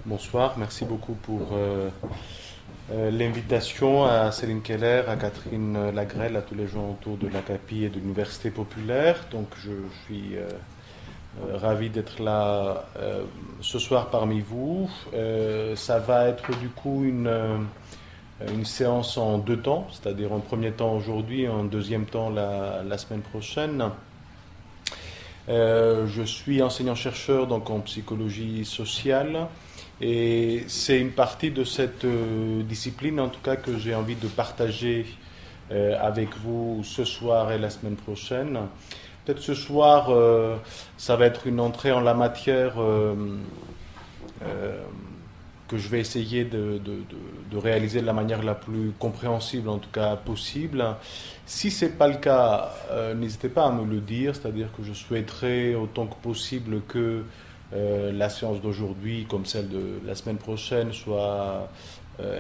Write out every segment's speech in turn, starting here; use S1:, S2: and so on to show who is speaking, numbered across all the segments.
S1: Bonsoir, merci beaucoup pour l'invitation à Céline Keller, à Catherine Lagrelle, à tous les gens autour de l'ACAPI et de l'Université populaire. Donc je suis ravi d'être là ce soir parmi vous. Ça va être du coup une séance en deux temps, c'est-à-dire en premier temps aujourd'hui, en deuxième temps la semaine prochaine. Je suis enseignant-chercheur donc en psychologie sociale et c'est une partie de cette discipline en tout cas que j'ai envie de partager avec vous ce soir et la semaine prochaine. Peut-être ce soir, ça va être une entrée en la matière euh, que je vais essayer de réaliser de la manière la plus compréhensible, en tout cas possible. Si ce n'est pas le cas, n'hésitez pas à me le dire, c'est-à-dire que je souhaiterais autant que possible que la séance d'aujourd'hui, comme celle de la semaine prochaine, soit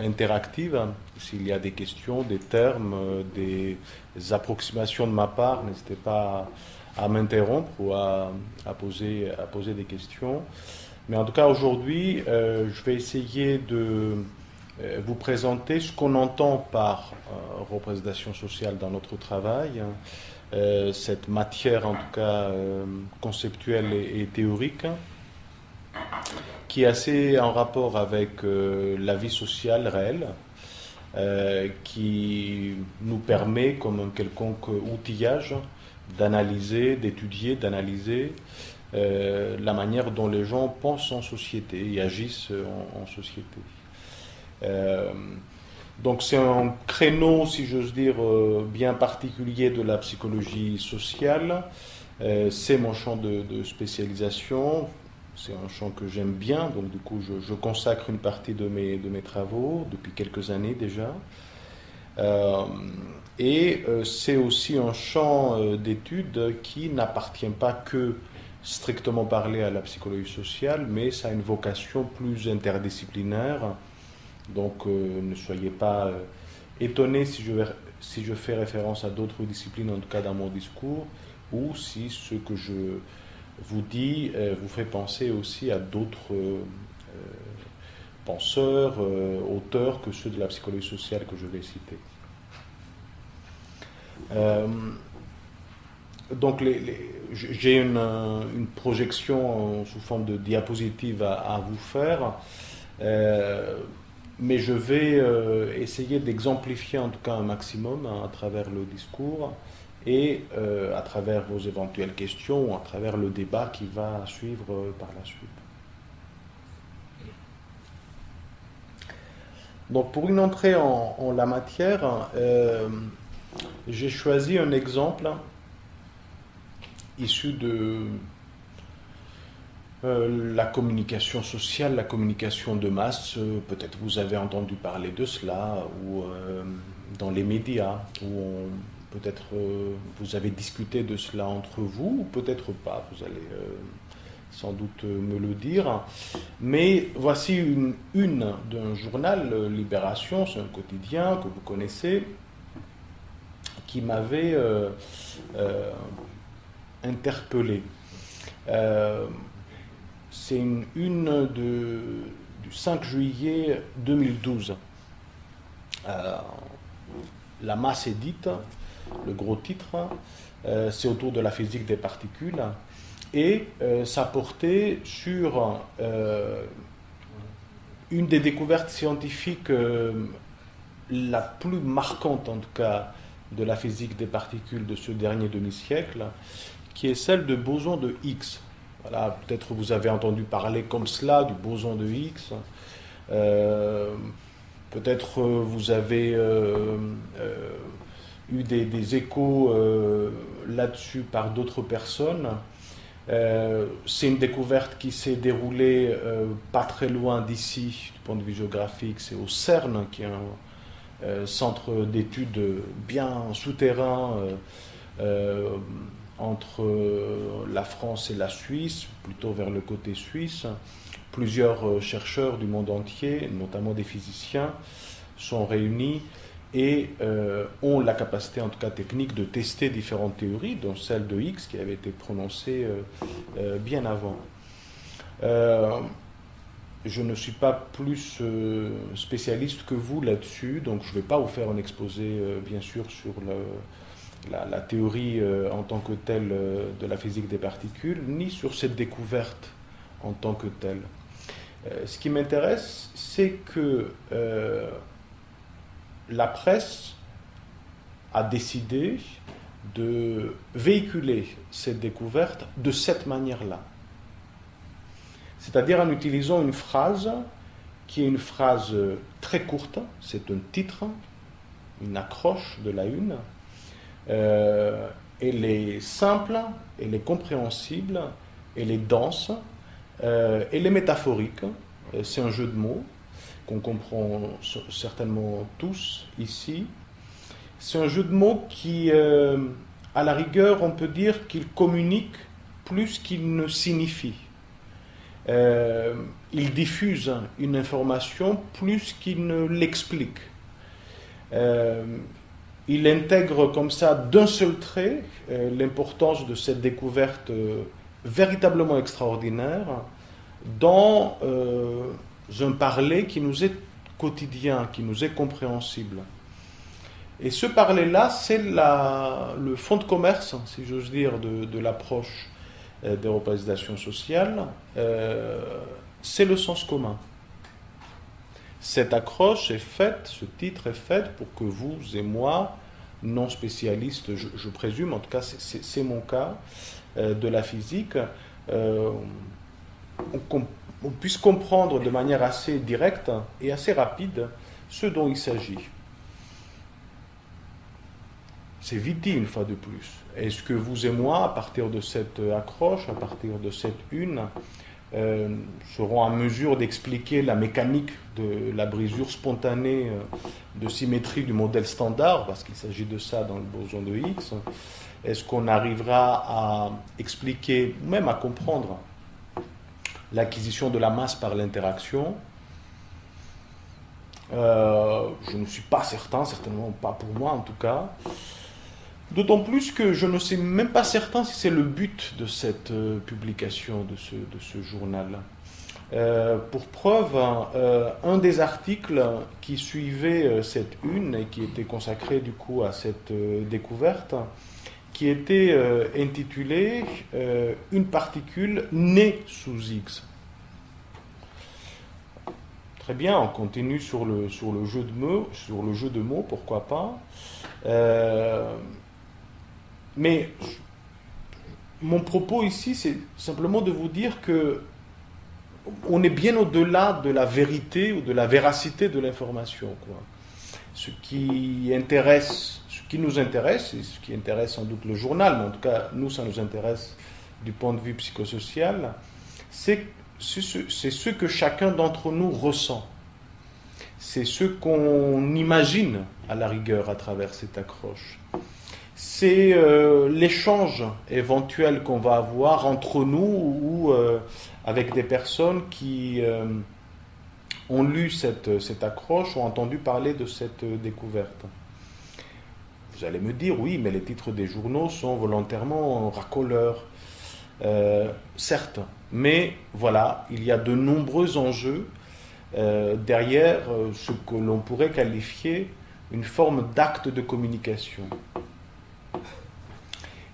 S1: interactive. S'il y a des questions, des termes, des approximations de ma part, n'hésitez pas à m'interrompre ou à poser des questions. Mais en tout cas, aujourd'hui, je vais essayer de vous présenter ce qu'on entend par représentation sociale dans notre travail, cette matière en tout cas conceptuelle et théorique, qui est assez en rapport avec la vie sociale réelle, qui nous permet, comme un quelconque outillage, d'analyser la manière dont les gens pensent en société et agissent en société. Euh, donc c'est un créneau, si j'ose dire, bien particulier de la psychologie sociale. C'est mon champ de spécialisation. C'est un champ que j'aime bien, donc du coup je consacre une partie de mes travaux depuis quelques années déjà. Euh, c'est aussi un champ d'études qui n'appartient pas que strictement parlé à la psychologie sociale, mais ça a une vocation plus interdisciplinaire. Donc ne soyez pas étonnés si je fais référence à d'autres disciplines, en tout cas dans mon discours, ou si ce que je vous dis vous fait penser aussi à d'autres penseurs, auteurs que ceux de la psychologie sociale que je vais citer. Euh, donc j'ai une projection sous forme de diapositive à vous faire, euh, mais je vais essayer d'exemplifier en tout cas un maximum hein, à travers le discours et à travers vos éventuelles questions ou à travers le débat qui va suivre par la suite. Donc pour une entrée en la matière, j'ai choisi un exemple issu de la communication sociale, la communication de masse. Peut-être vous avez entendu parler de cela, ou dans les médias, peut-être vous avez discuté de cela entre vous, ou peut-être pas, vous allez sans doute me le dire. Mais voici une d'un journal, Libération, c'est un quotidien que vous connaissez, qui m'avait interpellé. Euh, c'est du 5 juillet 2012. Euh, la masse est dite, le gros titre, c'est autour de la physique des particules. Et ça portait sur une des découvertes scientifiques la plus marquante en tout cas de la physique des particules de ce dernier demi-siècle, qui est celle de boson de Higgs. Voilà, peut-être vous avez entendu parler comme cela du boson de Higgs. Euh, Peut-être vous avez eu des échos là-dessus par d'autres personnes. C'est une découverte qui s'est déroulée pas très loin d'ici, du point de vue géographique. C'est au CERN, qui est un centre d'études bien souterrain entre la France et la Suisse, plutôt vers le côté suisse. Plusieurs chercheurs du monde entier, notamment des physiciens, sont réunis et ont la capacité, en tout cas technique, de tester différentes théories, dont celle de Higgs qui avait été prononcée bien avant. je ne suis pas plus spécialiste que vous là-dessus, donc je ne vais pas vous faire un exposé, bien sûr, sur la théorie en tant que telle de la physique des particules, ni sur cette découverte en tant que telle. Ce qui m'intéresse, c'est que la presse a décidé de véhiculer cette découverte de cette manière-là. C'est-à-dire en utilisant une phrase qui est une phrase très courte, c'est un titre, une accroche de la une. Elle est simple, elle est compréhensible, elle est dense, elle est métaphorique, c'est un jeu de mots qu'on comprend certainement tous ici. C'est un jeu de mots qui, à la rigueur, on peut dire qu'il communique plus qu'il ne signifie. Il diffuse une information plus qu'il ne l'explique. Il intègre comme ça d'un seul trait l'importance de cette découverte véritablement extraordinaire dans un parler qui nous est quotidien, qui nous est compréhensible. Et ce parler-là, c'est le fond de commerce, si j'ose dire, de l'approche d'européanisation sociale, c'est le sens commun. Cette accroche est faite, ce titre est fait pour que vous et moi, non spécialistes, je présume, en tout cas c'est mon cas, de la physique, on puisse comprendre de manière assez directe et assez rapide ce dont il s'agit. C'est vite dit une fois de plus. Est-ce que vous et moi, à partir de cette accroche, à partir de cette une, serons en mesure d'expliquer la mécanique de la brisure spontanée de symétrie du modèle standard, parce qu'il s'agit de ça dans le boson de Higgs? Est-ce qu'on arrivera à expliquer, ou même à comprendre, l'acquisition de la masse par l'interaction? Je ne suis pas certain, certainement pas pour moi en tout cas. D'autant plus que je ne sais même pas certain si c'est le but de cette publication, de ce journal. Pour preuve, un des articles qui suivait cette une et qui était consacré du coup à cette découverte, qui était intitulé Une particule née sous X. Très bien, on continue sur le jeu de mots, pourquoi pas. Mais mon propos ici, c'est simplement de vous dire que on est bien au-delà de la vérité ou de la véracité de l'information, quoi. Ce qui nous intéresse, et ce qui intéresse sans doute le journal, mais en tout cas, nous, ça nous intéresse du point de vue psychosocial, c'est ce que chacun d'entre nous ressent. C'est ce qu'on imagine, à la rigueur, à travers cette accroche. C'est l'échange éventuel qu'on va avoir entre nous ou avec des personnes qui ont lu cette accroche, ont entendu parler de cette découverte. Vous allez me dire, oui, mais les titres des journaux sont volontairement racoleurs. Certes, mais voilà, il y a de nombreux enjeux derrière ce que l'on pourrait qualifier une forme d'acte de communication.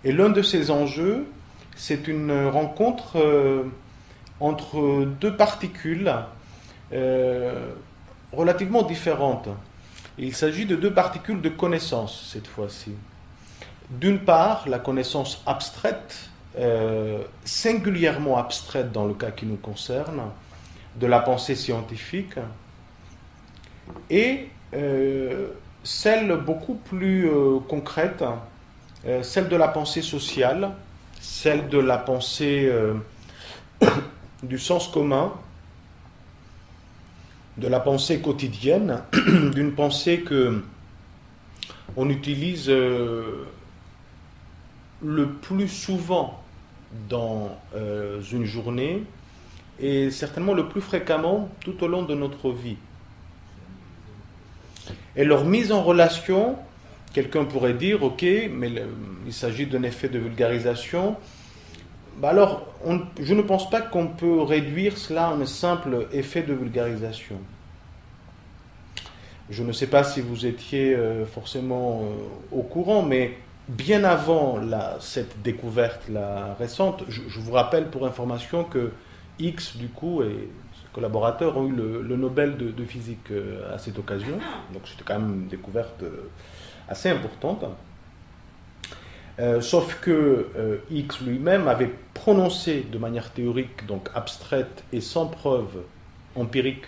S1: Et l'un de ces enjeux, c'est une rencontre entre deux particules relativement différentes. Il s'agit de deux particules de connaissance, cette fois-ci. D'une part, la connaissance abstraite, singulièrement abstraite dans le cas qui nous concerne, de la pensée scientifique, et celle beaucoup plus concrète, celle de la pensée sociale, celle de la pensée du sens commun, de la pensée quotidienne, d'une pensée que on utilise le plus souvent dans une journée et certainement le plus fréquemment tout au long de notre vie. Et leur mise en relation, quelqu'un pourrait dire, ok, mais il s'agit d'un effet de vulgarisation, Alors, je ne pense pas qu'on peut réduire cela à un simple effet de vulgarisation. Je ne sais pas si vous étiez forcément au courant, mais bien avant cette découverte récente, je vous rappelle pour information que X, du coup, et ses collaborateurs ont eu le Nobel de physique à cette occasion. Donc c'était quand même une découverte assez importante. Sauf que X lui-même avait prononcé de manière théorique, donc abstraite et sans preuve empirique,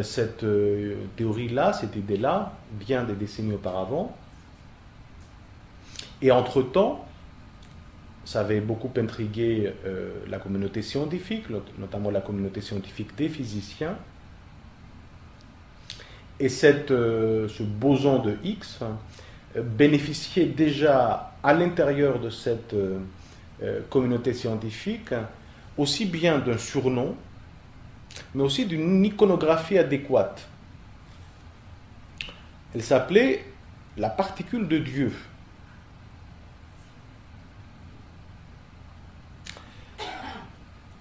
S1: cette théorie-là, cette idée-là, bien des décennies auparavant. Et entre-temps, ça avait beaucoup intrigué la communauté scientifique, notamment la communauté scientifique des physiciens. Et ce boson de Higgs bénéficiait déjà à l'intérieur de cette communauté scientifique aussi bien d'un surnom, mais aussi d'une iconographie adéquate. Elle s'appelait la particule de Dieu.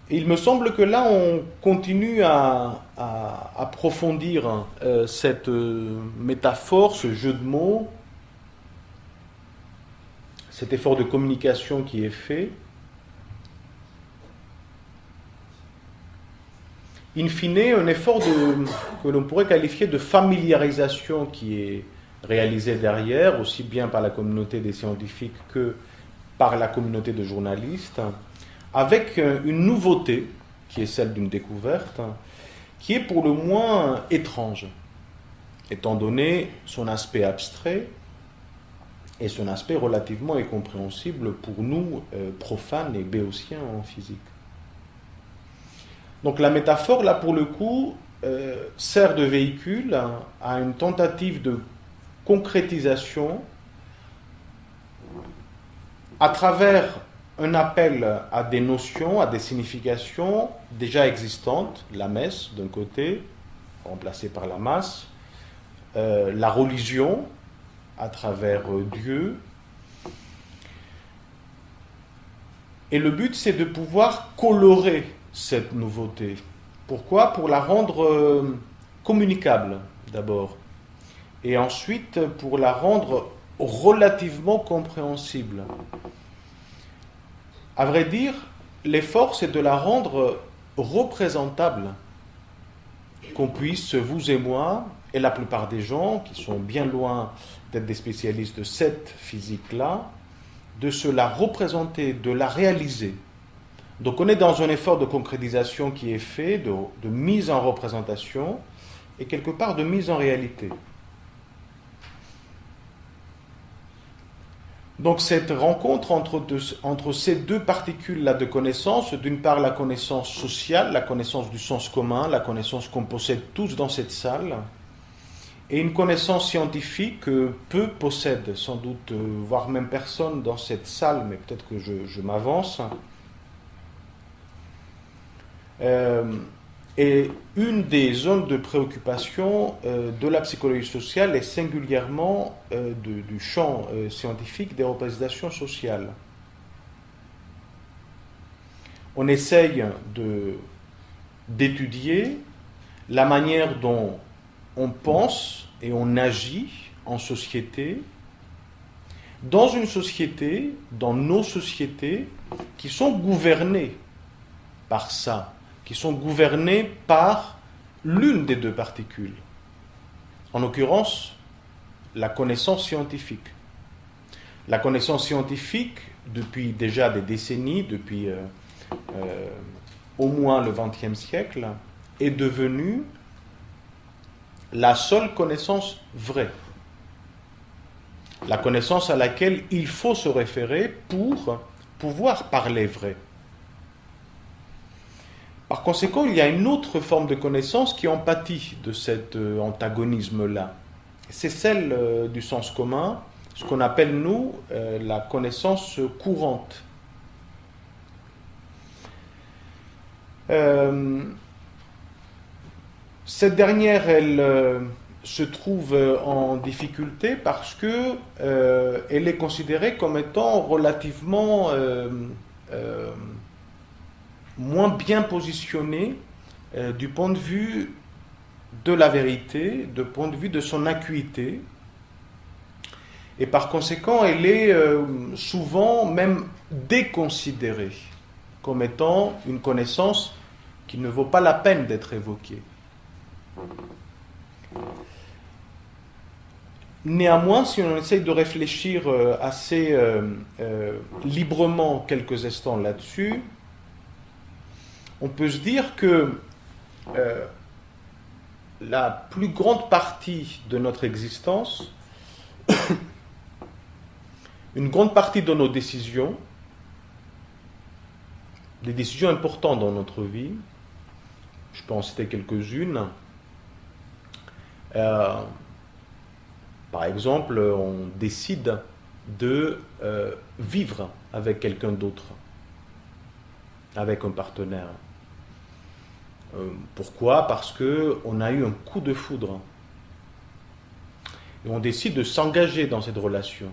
S1: Et il me semble que là, on continue à approfondir cette métaphore, ce jeu de mots, cet effort de communication qui est fait. In fine, un effort que l'on pourrait qualifier de familiarisation qui est réalisé derrière, aussi bien par la communauté des scientifiques que par la communauté de journalistes, avec une nouveauté, qui est celle d'une découverte, qui est pour le moins étrange, étant donné son aspect abstrait et son aspect relativement incompréhensible pour nous, profanes et béotiens en physique. Donc la métaphore, là, pour le coup, sert de véhicule à une tentative de concrétisation à travers un appel à des notions, à des significations déjà existantes, la messe d'un côté, remplacée par la masse, la religion à travers Dieu. Et le but, c'est de pouvoir colorer cette nouveauté. Pourquoi ? Pour la rendre communicable d'abord, et ensuite pour la rendre relativement compréhensible. À vrai dire, l'effort, c'est de la rendre représentable, qu'on puisse, vous et moi, et la plupart des gens qui sont bien loin d'être des spécialistes de cette physique-là, de se la représenter, de la réaliser. Donc on est dans un effort de concrétisation qui est fait, de mise en représentation, et quelque part de mise en réalité. Donc cette rencontre entre ces deux particules-là de connaissance, d'une part la connaissance sociale, la connaissance du sens commun, la connaissance qu'on possède tous dans cette salle, et une connaissance scientifique que peu possèdent, sans doute, voire même personne dans cette salle, mais peut-être que je m'avance. Et une des zones de préoccupation de la psychologie sociale est singulièrement du champ scientifique des représentations sociales. On essaye d'étudier la manière dont on pense et on agit en société, dans une société, dans nos sociétés, qui sont gouvernées par ça, qui sont gouvernés par l'une des deux particules. En l'occurrence, la connaissance scientifique. La connaissance scientifique, depuis déjà des décennies, depuis au moins le XXe siècle, est devenue la seule connaissance vraie. La connaissance à laquelle il faut se référer pour pouvoir parler vrai. Par conséquent, il y a une autre forme de connaissance qui en pâtit de cet antagonisme-là. C'est celle du sens commun, ce qu'on appelle, nous, la connaissance courante. Cette dernière, elle se trouve en difficulté parce que elle est considérée comme étant relativement moins bien positionnée du point de vue de la vérité, du point de vue de son acuité. Et par conséquent, elle est souvent même déconsidérée comme étant une connaissance qui ne vaut pas la peine d'être évoquée. Néanmoins, si on essaye de réfléchir assez librement quelques instants là-dessus, on peut se dire que la plus grande partie de notre existence, une grande partie de nos décisions, des décisions importantes dans notre vie, je peux en citer quelques-unes. Par exemple, on décide de vivre avec quelqu'un d'autre, avec un partenaire. Pourquoi ? Parce qu'on a eu un coup de foudre. Et on décide de s'engager dans cette relation.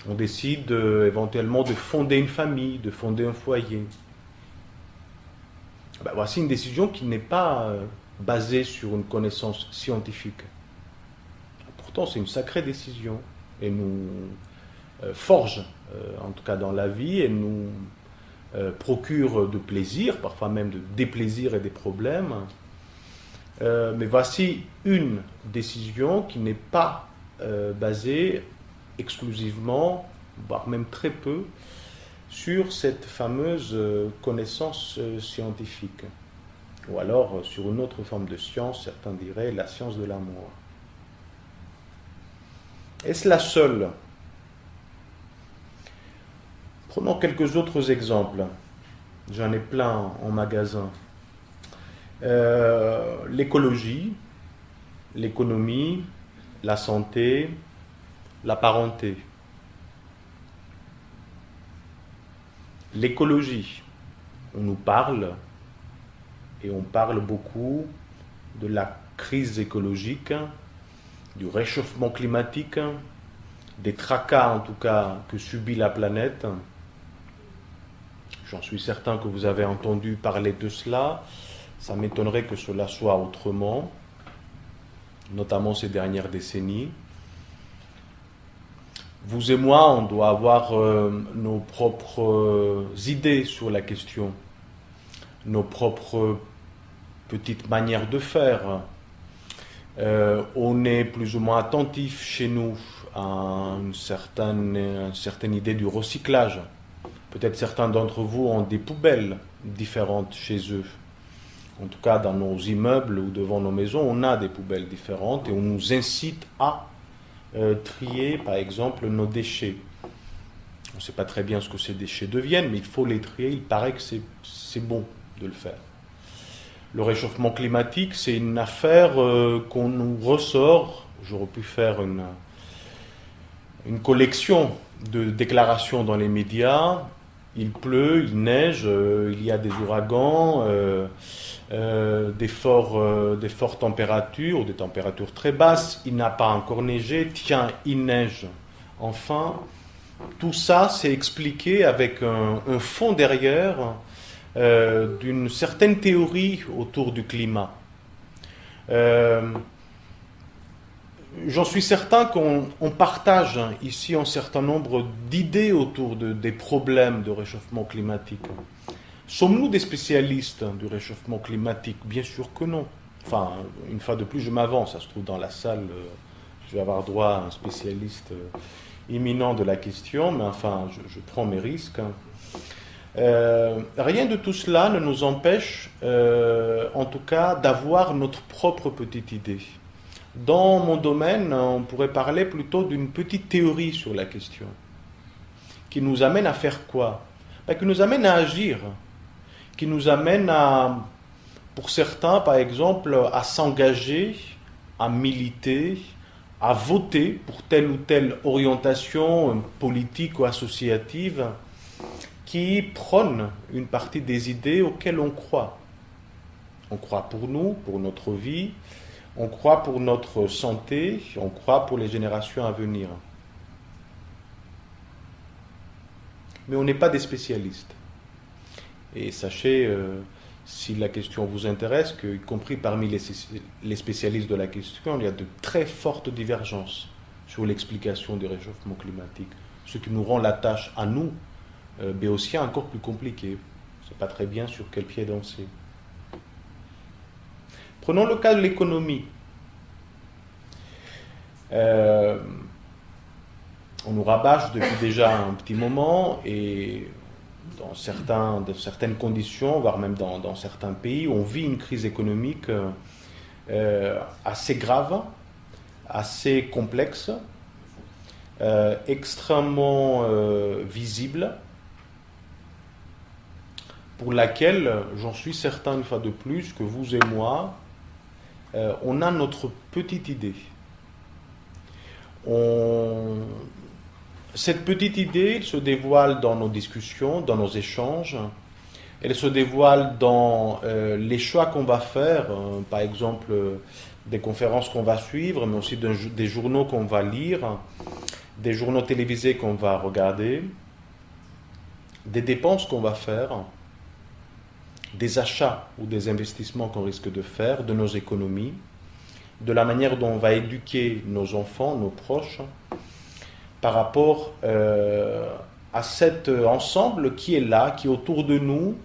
S1: On décide éventuellement de fonder une famille, de fonder un foyer. Voici une décision qui n'est pas basée sur une connaissance scientifique. Pourtant, c'est une sacrée décision et nous forge, en tout cas dans la vie, et nous procure de plaisir, parfois même de déplaisir et des problèmes. Mais voici une décision qui n'est pas basée exclusivement, voire même très peu, sur cette fameuse connaissance scientifique. Ou alors sur une autre forme de science, certains diraient la science de l'amour. Est-ce la seule ? Prenons quelques autres exemples. J'en ai plein en magasin. L'écologie, l'économie, la santé, la parenté. L'écologie, on nous parle, et on parle beaucoup de la crise écologique, du réchauffement climatique, des tracas en tout cas que subit la planète. J'en suis certain que vous avez entendu parler de cela. Ça m'étonnerait que cela soit autrement, notamment ces dernières décennies. Vous et moi, on doit avoir nos propres idées sur la question, nos propres petites manières de faire. On est plus ou moins attentif chez nous à une certaine idée du recyclage. Peut-être certains d'entre vous ont des poubelles différentes chez eux. En tout cas, dans nos immeubles ou devant nos maisons, on a des poubelles différentes et on nous incite à trier, par exemple, nos déchets. On ne sait pas très bien ce que ces déchets deviennent, mais il faut les trier. Il paraît que c'est bon de le faire. Le réchauffement climatique, c'est une affaire qu'on nous ressort. J'aurais pu faire une collection de déclarations dans les médias. Il pleut, il neige, il y a des ouragans, des fortes températures, ou des températures très basses. Il n'a pas encore neigé, tiens, il neige. Enfin, tout ça, c'est expliqué avec un fond derrière d'une certaine théorie autour du climat. J'en suis certain qu'on partage ici un certain nombre d'idées autour des problèmes de réchauffement climatique. Sommes-nous des spécialistes du réchauffement climatique ? Bien sûr que non. Enfin, une fois de plus, je m'avance. Ça se trouve dans la salle, je vais avoir droit à un spécialiste imminent de la question, mais enfin, je prends mes risques. Rien de tout cela ne nous empêche, en tout cas, d'avoir notre propre petite idée. Dans mon domaine, on pourrait parler plutôt d'une petite théorie sur la question, qui nous amène à faire quoi ? Qui nous amène à agir, qui nous amène à, pour certains par exemple, à s'engager, à militer, à voter pour telle ou telle orientation politique ou associative qui prône une partie des idées auxquelles on croit. On croit pour nous, pour notre vie, on croit pour notre santé, on croit pour les générations à venir. Mais on n'est pas des spécialistes. Et sachez, si la question vous intéresse, qu'y compris parmi les spécialistes de la question, il y a de très fortes divergences sur l'explication du réchauffement climatique. Ce qui nous rend la tâche à nous, béotiens, encore plus compliquée. On ne sait pas très bien sur quel pied danser. Prenons le cas de l'économie. On nous rabâche depuis déjà un petit moment et dans certaines conditions, voire même dans certains pays, on vit une crise économique assez grave, assez complexe, extrêmement visible, pour laquelle, j'en suis certain une fois de plus, que vous et moi, on a notre petite idée. Cette petite idée se dévoile dans nos discussions, dans nos échanges. Elle se dévoile dans les choix qu'on va faire, par exemple des conférences qu'on va suivre, mais aussi des journaux qu'on va lire, des journaux télévisés qu'on va regarder, des dépenses qu'on va faire, des achats ou des investissements qu'on risque de faire, de nos économies, de la manière dont on va éduquer nos enfants, nos proches, par rapport à cet ensemble qui est là, qui est autour de nous,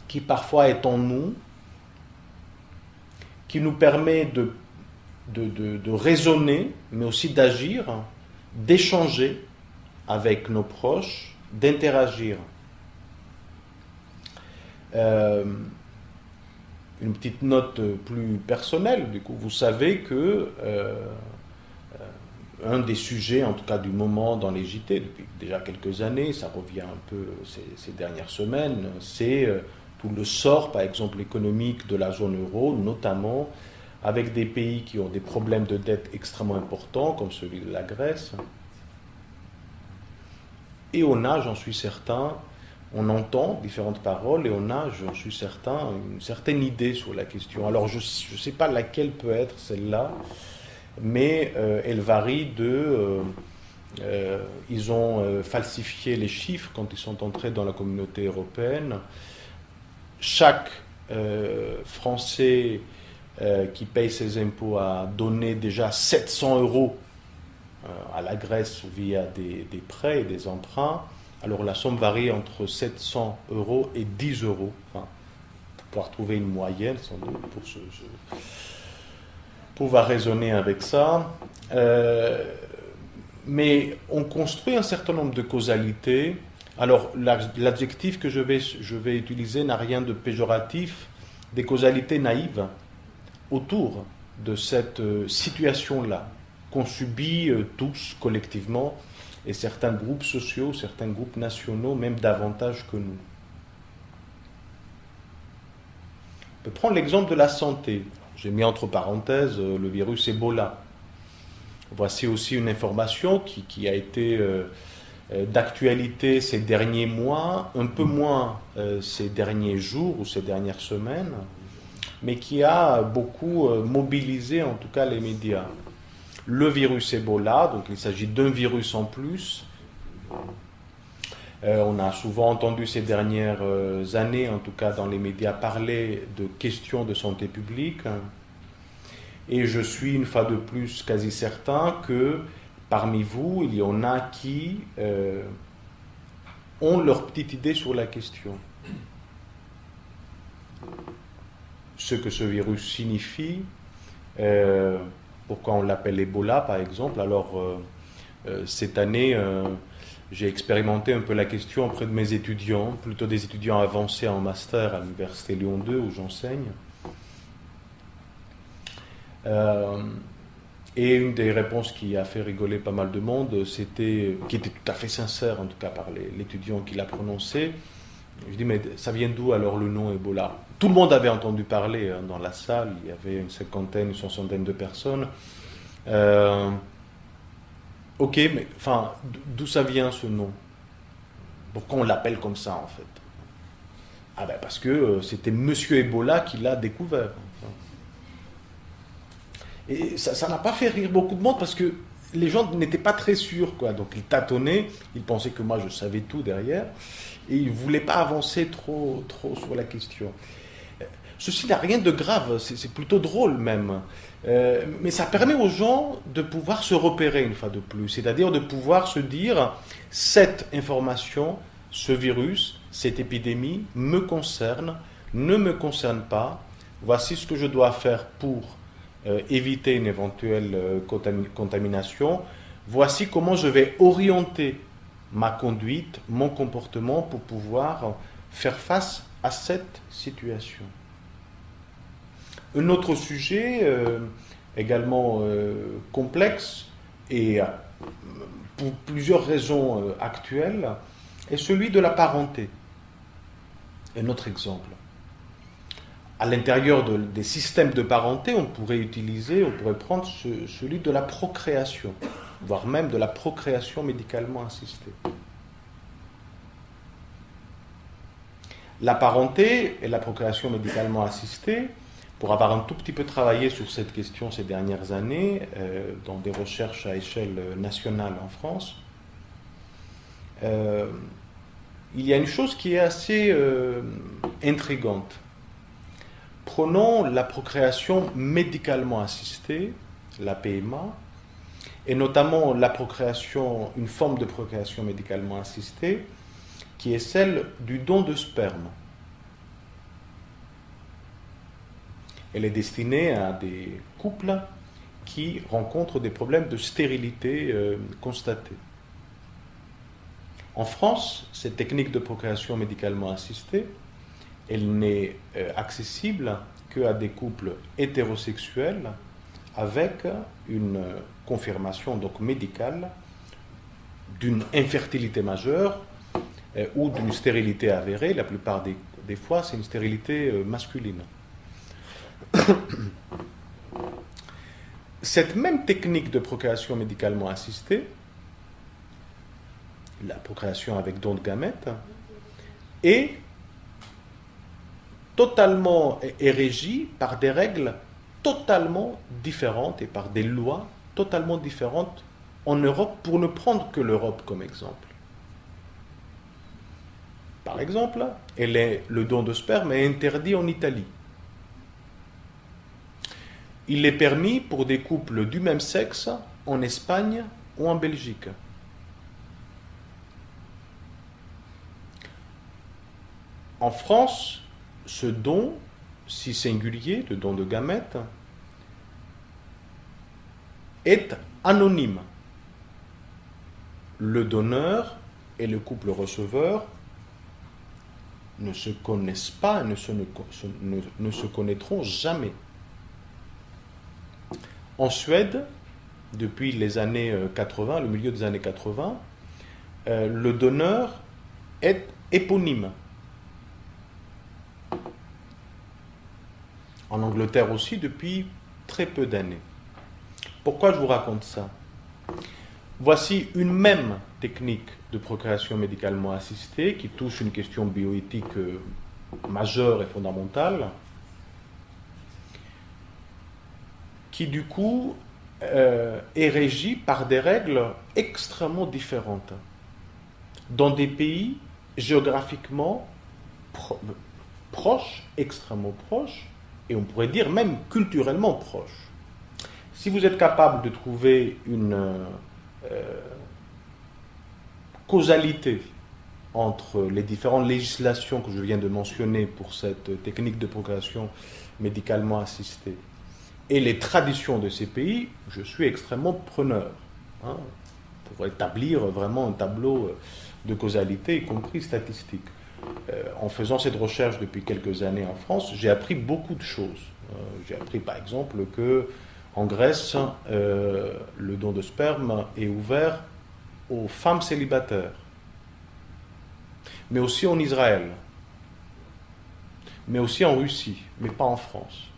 S1: qui parfois est en nous, qui nous permet de raisonner, mais aussi d'agir, d'échanger avec nos proches, d'interagir. Une petite note plus personnelle, du coup, vous savez que un des sujets, en tout cas du moment dans les JT, depuis déjà quelques années, ça revient un peu ces dernières semaines, c'est tout le sort, par exemple, économique de la zone euro, notamment avec des pays qui ont des problèmes de dette extrêmement importants, comme celui de la Grèce. Et on a, j'en suis certain, on entend différentes paroles et on a, j'en suis certain, une certaine idée sur la question. Alors je ne sais pas laquelle peut être celle-là, mais elle varie ils ont falsifié les chiffres quand ils sont entrés dans la communauté européenne. Chaque Français qui paye ses impôts a donné déjà 700 euros à la Grèce via des prêts et des emprunts. Alors la somme varie entre 700 euros et 10 euros. Enfin, pour pouvoir trouver une moyenne, sans doute, pour pouvoir raisonner avec ça. Mais on construit un certain nombre de causalités. Alors l'adjectif que je vais utiliser n'a rien de péjoratif, des causalités naïves autour de cette situation-là qu'on subit tous collectivement, et certains groupes sociaux, certains groupes nationaux, même davantage que nous. On peut prendre l'exemple de la santé. J'ai mis entre parenthèses le virus Ebola. Voici aussi une information qui a été d'actualité ces derniers mois, un peu moins ces derniers jours ou ces dernières semaines, mais qui a beaucoup mobilisé en tout cas les médias. Le virus Ebola, donc il s'agit d'un virus en plus. On a souvent entendu ces dernières années, en tout cas dans les médias, parler de questions de santé publique. Et je suis une fois de plus quasi certain que parmi vous, il y en a qui ont leur petite idée sur la question. Ce que ce virus signifie, pourquoi on l'appelle Ebola par exemple. Alors cette année, j'ai expérimenté un peu la question auprès de mes étudiants, plutôt des étudiants avancés en master à l'Université Lyon 2 où j'enseigne. Et une des réponses qui a fait rigoler pas mal de monde, qui était tout à fait sincère en tout cas par l'étudiant qui l'a prononcé. Je dis, mais ça vient d'où alors le nom Ebola? Tout le monde avait entendu parler dans la salle, il y avait une cinquantaine, une soixantaine de personnes. Ok, mais enfin, d'où ça vient ce nom? Pourquoi on l'appelle comme ça en fait? Ah ben parce que c'était Monsieur Ebola qui l'a découvert. Et ça n'a pas fait rire beaucoup de monde parce que les gens n'étaient pas très sûrs, quoi. Donc ils tâtonnaient, ils pensaient que moi je savais tout derrière, et ils ne voulaient pas avancer trop sur la question. Ceci n'a rien de grave, c'est plutôt drôle même. Mais ça permet aux gens de pouvoir se repérer une fois de plus, c'est-à-dire de pouvoir se dire, cette information, ce virus, cette épidémie me concerne, ne me concerne pas, voici ce que je dois faire pour éviter une éventuelle contamination, voici comment je vais orienter ma conduite, mon comportement pour pouvoir faire face à cette situation. Un autre sujet également complexe et pour plusieurs raisons actuelles est celui de la parenté. Un autre exemple. À l'intérieur des systèmes de parenté, on pourrait prendre celui de la procréation, voire même de la procréation médicalement assistée. La parenté et la procréation médicalement assistée, pour avoir un tout petit peu travaillé sur cette question ces dernières années, dans des recherches à échelle nationale en France, il y a une chose qui est assez intrigante. Prenons la procréation médicalement assistée, la PMA, et notamment une forme de procréation médicalement assistée, qui est celle du don de sperme. Elle est destinée à des couples qui rencontrent des problèmes de stérilité constatés. En France, cette technique de procréation médicalement assistée, elle n'est accessible qu'à des couples hétérosexuels avec une confirmation donc médicale d'une infertilité majeure ou d'une stérilité avérée. La plupart des fois, c'est une stérilité masculine. Cette même technique de procréation médicalement assistée, la procréation avec don de gamètes, est régie par des règles totalement différentes et par des lois totalement différentes en Europe, pour ne prendre que l'Europe comme exemple. Par exemple, le don de sperme est interdit en Italie. Il est permis pour des couples du même sexe en Espagne ou en Belgique. En France, ce don, si singulier, le don de gamètes, est anonyme. Le donneur et le couple receveur ne se connaissent pas, ne se connaîtront jamais. En Suède, depuis les années 80, le milieu des années 80, le donneur est éponyme. En Angleterre aussi, depuis très peu d'années. Pourquoi je vous raconte ça ? Voici une même technique de procréation médicalement assistée qui touche une question bioéthique majeure et fondamentale, qui du coup est régie par des règles extrêmement différentes dans des pays géographiquement proches, extrêmement proches, et on pourrait dire même culturellement proches. Si vous êtes capable de trouver une causalité entre les différentes législations que je viens de mentionner pour cette technique de procréation médicalement assistée et les traditions de ces pays, je suis extrêmement preneur, pour établir vraiment un tableau de causalité, y compris statistique. En faisant cette recherche depuis quelques années en France, j'ai appris beaucoup de choses. J'ai appris par exemple que en Grèce, le don de sperme est ouvert aux femmes célibataires, mais aussi en Israël, mais aussi en Russie, mais pas en France.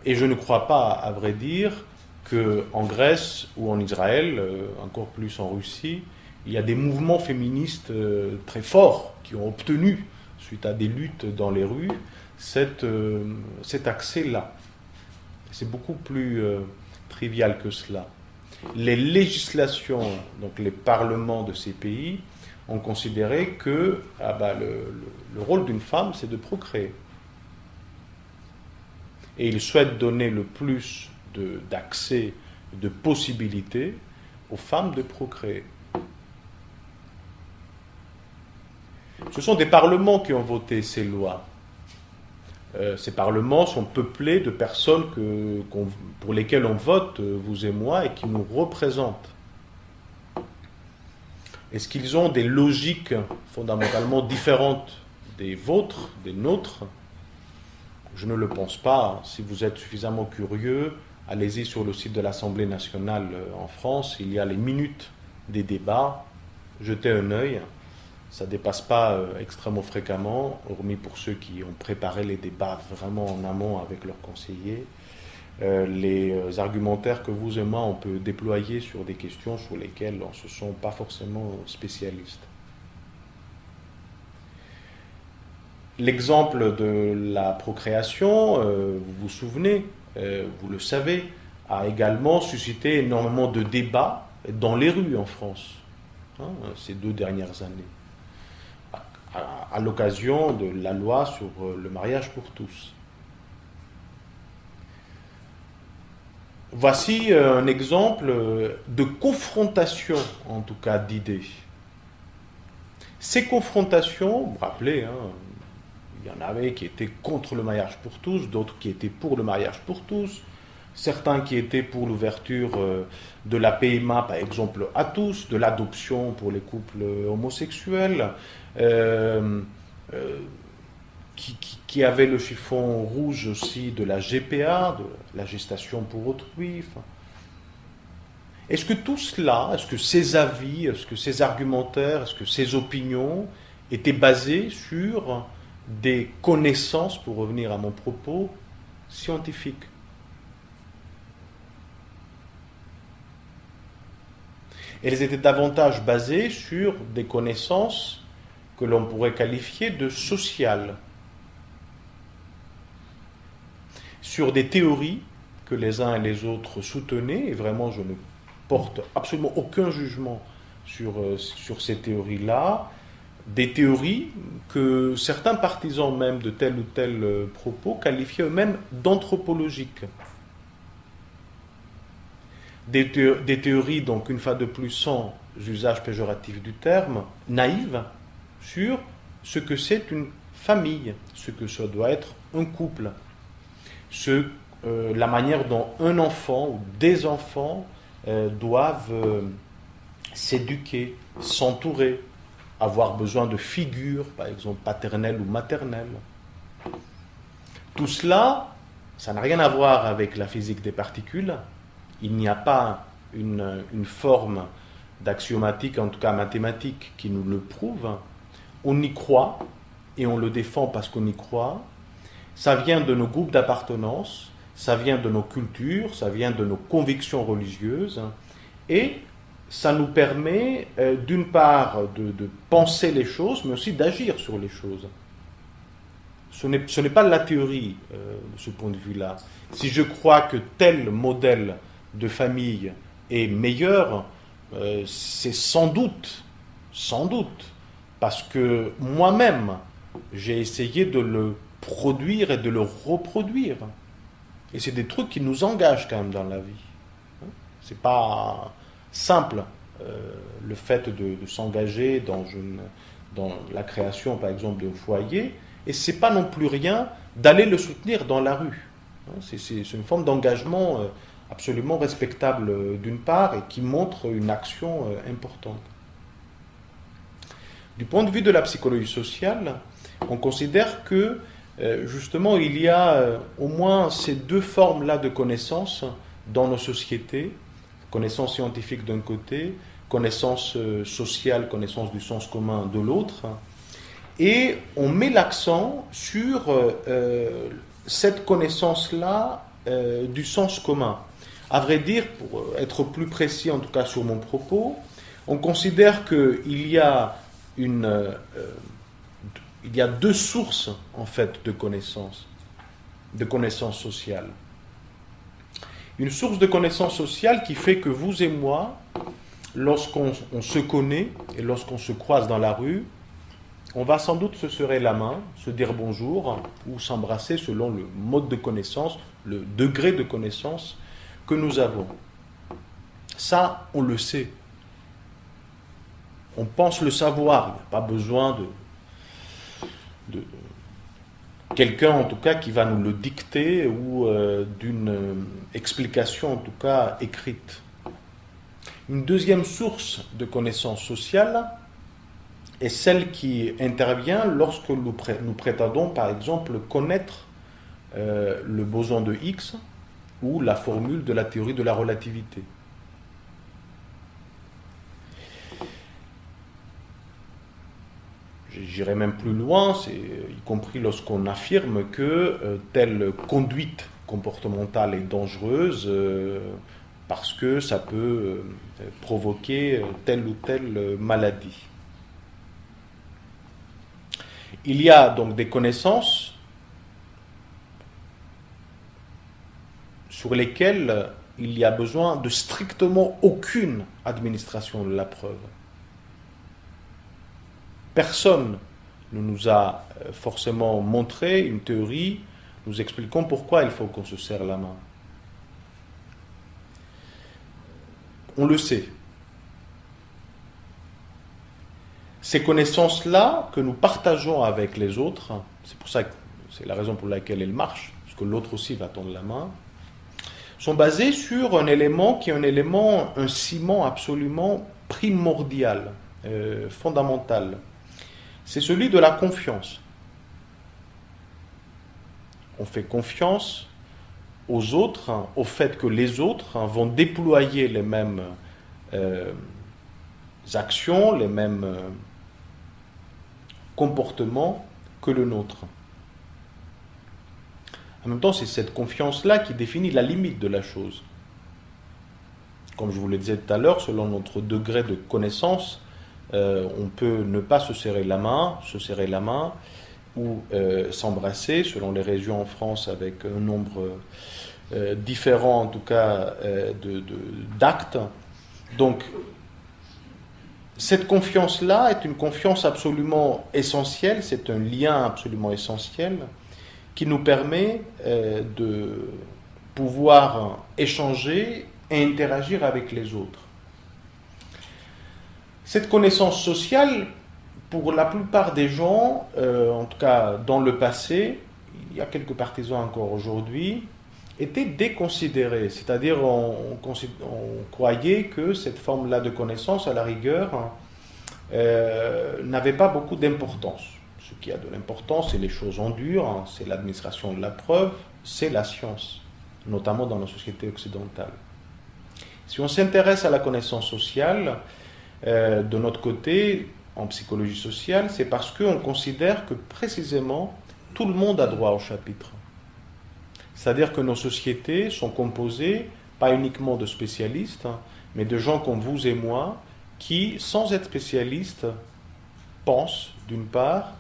S1: Et je ne crois pas, à vrai dire, qu'en Grèce ou en Israël, encore plus en Russie, il y a des mouvements féministes très forts qui ont obtenu, suite à des luttes dans les rues, cet accès-là. C'est beaucoup plus trivial que cela. les législations, donc les parlements de ces pays, ont considéré que le rôle d'une femme, c'est de procréer. Et ils souhaitent donner le plus d'accès, de possibilités aux femmes de procréer. Ce sont des parlements qui ont voté ces lois. Ces parlements sont peuplés de personnes pour lesquelles on vote, vous et moi, et qui nous représentent. Est-ce qu'ils ont des logiques fondamentalement différentes des vôtres, des nôtres? Je ne le pense pas. Si vous êtes suffisamment curieux, allez-y sur le site de l'Assemblée nationale en France. Il y a les minutes des débats. Jetez un œil. Ça ne dépasse pas extrêmement fréquemment, hormis pour ceux qui ont préparé les débats vraiment en amont avec leurs conseillers. Les argumentaires que vous et moi on peut déployer sur des questions sur lesquelles on ne se sent pas forcément spécialistes. L'exemple de la procréation, vous vous souvenez, vous le savez, a également suscité énormément de débats dans les rues en France, ces 2 dernières années, à l'occasion de la loi sur le mariage pour tous. Voici un exemple de confrontation, en tout cas d'idées. Ces confrontations, vous vous rappelez, il y en avait qui étaient contre le mariage pour tous, d'autres qui étaient pour le mariage pour tous, certains qui étaient pour l'ouverture de la PMA, par exemple, à tous, de l'adoption pour les couples homosexuels, qui avait le chiffon rouge aussi de la GPA, de la gestation pour autrui. Est-ce que tout cela, est-ce que ces avis, est-ce que ces argumentaires, est-ce que ces opinions étaient basés sur des connaissances, pour revenir à mon propos, scientifiques? Elles étaient davantage basées sur des connaissances que l'on pourrait qualifier de sociales, sur des théories que les uns et les autres soutenaient, et vraiment je ne porte absolument aucun jugement sur ces théories-là, des théories que certains partisans même de tel ou tel propos qualifiaient eux-mêmes d'anthropologiques. Des théories, donc une fois de plus sans usage péjoratif du terme, naïves, sur ce que c'est une famille, ce que ça doit être un couple, la manière dont un enfant ou des enfants doivent s'éduquer, s'entourer, avoir besoin de figures, par exemple paternelles ou maternelles. Tout cela, ça n'a rien à voir avec la physique des particules. Il n'y a pas une forme d'axiomatique, en tout cas mathématique, qui nous le prouve. On y croit, et on le défend parce qu'on y croit. Ça vient de nos groupes d'appartenance, ça vient de nos cultures, ça vient de nos convictions religieuses, et ça nous permet d'une part de penser les choses, mais aussi d'agir sur les choses. Ce n'est pas de la théorie, de ce point de vue-là. Si je crois que tel modèle de famille est meilleur, c'est sans doute, parce que moi-même, j'ai essayé de le produire et de le reproduire. Et c'est des trucs qui nous engagent quand même dans la vie. C'est pas simple, le fait de s'engager dans la création, par exemple, d'un foyer, et c'est pas non plus rien d'aller le soutenir dans la rue. C'est une forme d'engagement absolument respectable d'une part et qui montre une action importante. Du point de vue de la psychologie sociale, on considère que justement il y a au moins ces 2 formes-là de connaissances dans nos sociétés, connaissances scientifiques d'un côté, connaissances sociales, connaissances du sens commun de l'autre, et on met l'accent sur cette connaissance-là du sens commun. À vrai dire, pour être plus précis en tout cas sur mon propos, on considère qu'il y a il y a 2 sources en fait de connaissances sociales. Une source de connaissance sociale qui fait que vous et moi, lorsqu'on se connaît et lorsqu'on se croise dans la rue, on va sans doute se serrer la main, se dire bonjour ou s'embrasser selon le mode de connaissance, le degré de connaissance que nous avons. Ça, on le sait. On pense le savoir. Il n'y a pas besoin de quelqu'un, en tout cas, qui va nous le dicter ou d'une explication, en tout cas, écrite. Une deuxième source de connaissance sociale est celle qui intervient lorsque nous prétendons, par exemple, connaître le boson de Higgs ou la formule de la théorie de la relativité. J'irai même plus loin, y compris lorsqu'on affirme que telle conduite comportementale est dangereuse parce que ça peut provoquer telle ou telle maladie. Il y a donc des connaissances sur lesquelles il y a besoin de strictement aucune administration de la preuve. Personne ne nous a forcément montré une théorie nous expliquant pourquoi il faut qu'on se serre la main. On le sait. Ces connaissances-là que nous partageons avec les autres, c'est pour ça que c'est la raison pour laquelle elles marchent, parce que l'autre aussi va tendre la main, sont basées sur un élément qui est un ciment absolument primordial, fondamental. C'est celui de la confiance. On fait confiance aux autres, au fait que les autres vont déployer les mêmes actions, les mêmes comportements que le nôtre. En même temps, c'est cette confiance-là qui définit la limite de la chose. Comme je vous le disais tout à l'heure, selon notre degré de connaissance, on peut ne pas se serrer la main ou s'embrasser, selon les régions en France, avec un nombre différent, en tout cas, d'actes. Donc, cette confiance-là est une confiance absolument essentielle, c'est un lien absolument essentiel qui nous permet de pouvoir échanger et interagir avec les autres. Cette connaissance sociale, pour la plupart des gens, en tout cas dans le passé, il y a quelques partisans encore aujourd'hui, était déconsidérée. C'est-à-dire on croyait que cette forme-là de connaissance, à la rigueur, n'avait pas beaucoup d'importance. Ce qui a de l'importance, c'est les choses en dur, c'est l'administration de la preuve, c'est la science, notamment dans nos sociétés occidentales. Si on s'intéresse à la connaissance sociale, de notre côté, en psychologie sociale, c'est parce qu'on considère que précisément tout le monde a droit au chapitre. C'est-à-dire que nos sociétés sont composées pas uniquement de spécialistes, mais de gens comme vous et moi qui, sans être spécialistes, pensent d'une part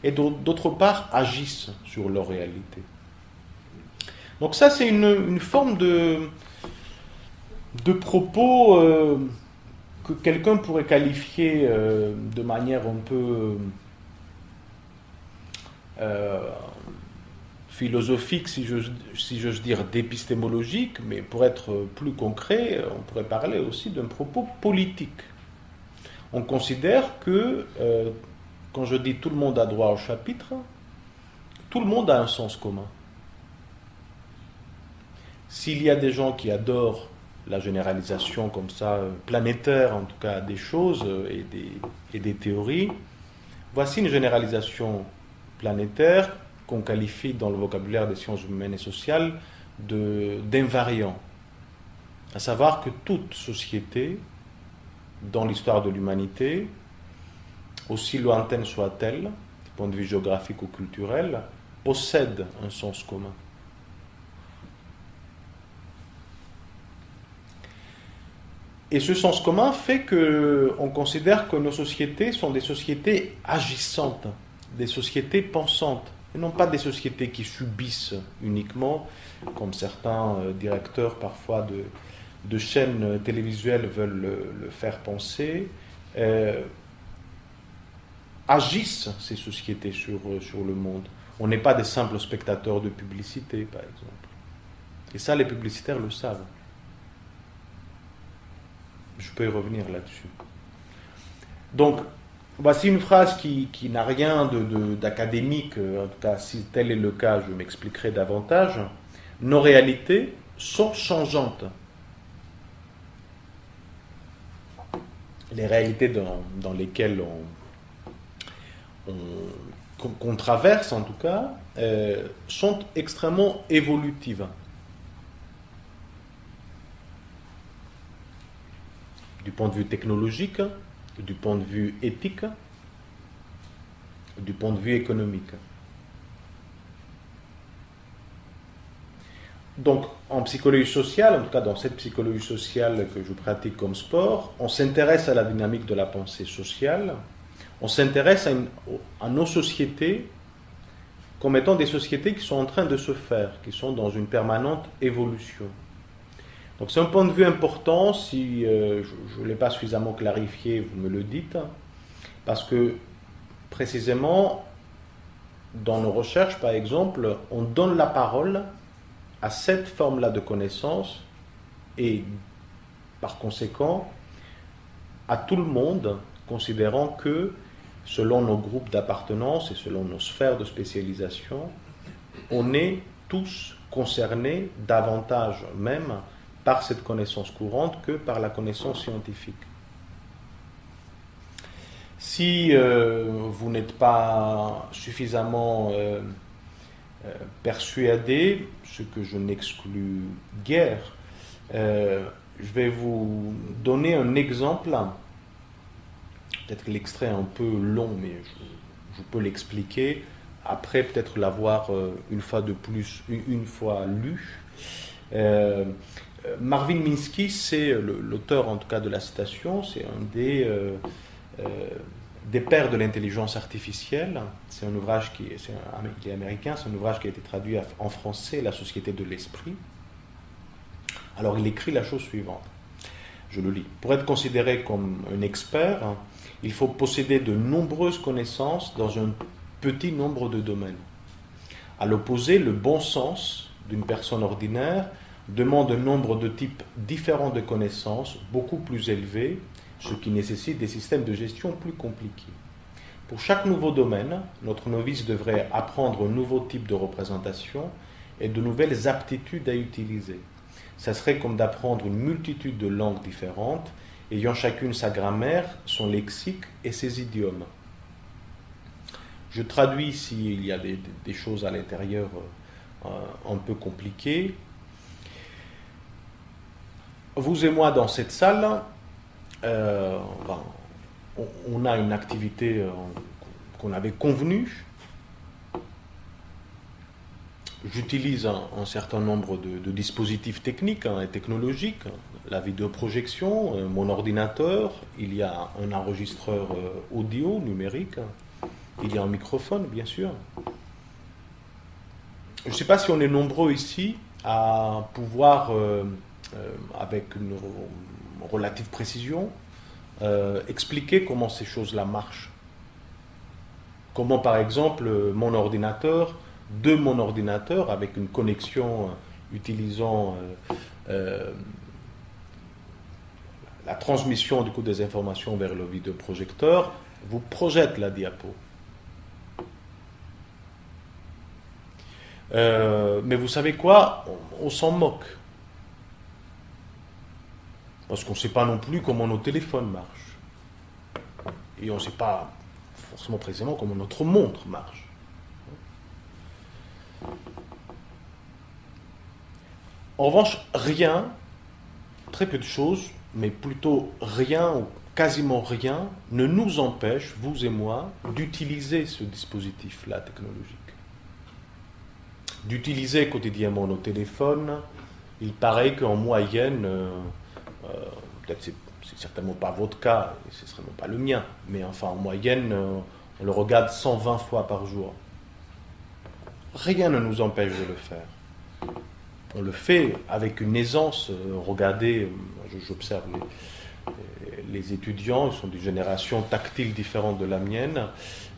S1: et d'autre part agissent sur leur réalité. Donc ça, c'est une forme de propos que quelqu'un pourrait qualifier de manière un peu philosophique, si j'ose dire, d'épistémologique, mais pour être plus concret, on pourrait parler aussi d'un propos politique. On considère que, quand je dis tout le monde a droit au chapitre, tout le monde a un sens commun. S'il y a des gens qui adorent la généralisation comme ça, planétaire en tout cas, des choses et des théories, voici une généralisation planétaire qu'on qualifie dans le vocabulaire des sciences humaines et sociales d'invariant. À savoir que toute société, dans l'histoire de l'humanité, aussi lointaine soit-elle, du point de vue géographique ou culturel, possède un sens commun. Et ce sens commun fait qu'on considère que nos sociétés sont des sociétés agissantes, des sociétés pensantes. et non pas des sociétés qui subissent uniquement, comme certains directeurs parfois de chaînes télévisuelles veulent le faire penser. Agissent ces sociétés sur le monde. On n'est pas des simples spectateurs de publicité, par exemple. Et ça, les publicitaires le savent. Je peux y revenir là-dessus. Donc, voici une phrase qui n'a rien d'académique, en tout cas, si tel est le cas, je m'expliquerai davantage. Nos réalités sont changeantes. Les réalités dans lesquelles qu'on traverse, en tout cas, sont extrêmement évolutives. Du point de vue technologique, du point de vue éthique, du point de vue économique. Donc, en psychologie sociale, en tout cas dans cette psychologie sociale que je pratique comme sport, on s'intéresse à la dynamique de la pensée sociale, on s'intéresse à nos sociétés comme étant des sociétés qui sont en train de se faire, qui sont dans une permanente évolution. Donc c'est un point de vue important, si je ne l'ai pas suffisamment clarifié, vous me le dites, parce que précisément, dans nos recherches, par exemple, on donne la parole à cette forme-là de connaissance et, par conséquent, à tout le monde, considérant que, selon nos groupes d'appartenance et selon nos sphères de spécialisation, on est tous concernés davantage même par cette connaissance courante que par la connaissance scientifique. Si vous n'êtes pas suffisamment persuadé, ce que je n'exclus guère, je vais vous donner un exemple. Peut-être l'extrait est un peu long, mais je peux l'expliquer. Après, peut-être l'avoir une fois de plus, une fois lu. Marvin Minsky, c'est l'auteur en tout cas de la citation, c'est un des pères de l'intelligence artificielle. C'est un ouvrage qui est américain, c'est un ouvrage qui a été traduit en français, La société de l'esprit. Alors il écrit la chose suivante, je le lis. Pour être considéré comme un expert, il faut posséder de nombreuses connaissances dans un petit nombre de domaines. À l'opposé, le bon sens d'une personne ordinaire demande un nombre de types différents de connaissances beaucoup plus élevés, ce qui nécessite des systèmes de gestion plus compliqués. Pour chaque nouveau domaine, notre novice devrait apprendre un nouveau type de représentation et de nouvelles aptitudes à utiliser. Ça serait comme d'apprendre une multitude de langues différentes, ayant chacune sa grammaire, son lexique et ses idiomes. Je traduis ici, il y a des choses à l'intérieur un peu compliquées. Vous et moi, dans cette salle, on a une activité qu'on avait convenue. J'utilise un certain nombre de dispositifs techniques et technologiques, la vidéoprojection, mon ordinateur, il y a un enregistreur audio numérique, il y a un microphone, bien sûr. Je ne sais pas si on est nombreux ici à pouvoir, avec une relative précision, expliquer comment ces choses-là marchent. Comment, par exemple, de mon ordinateur, avec une connexion utilisant la transmission du coup des informations vers le vidéoprojecteur, vous projette la diapo. Mais vous savez quoi? On s'en moque. Parce qu'on ne sait pas non plus comment nos téléphones marchent. Et on ne sait pas forcément précisément comment notre montre marche. En revanche, rien, très peu de choses, mais plutôt rien ou quasiment rien, ne nous empêche, vous et moi, d'utiliser ce dispositif-là technologique. D'utiliser quotidiennement nos téléphones. Il paraît qu'en moyenne, peut-être c'est certainement pas votre cas, et ce ne serait pas le mien, mais enfin en moyenne, on le regarde 120 fois par jour. rien ne nous empêche de le faire. On le fait avec une aisance. Regardez, j'observe les étudiants, ils sont d'une génération tactile différente de la mienne,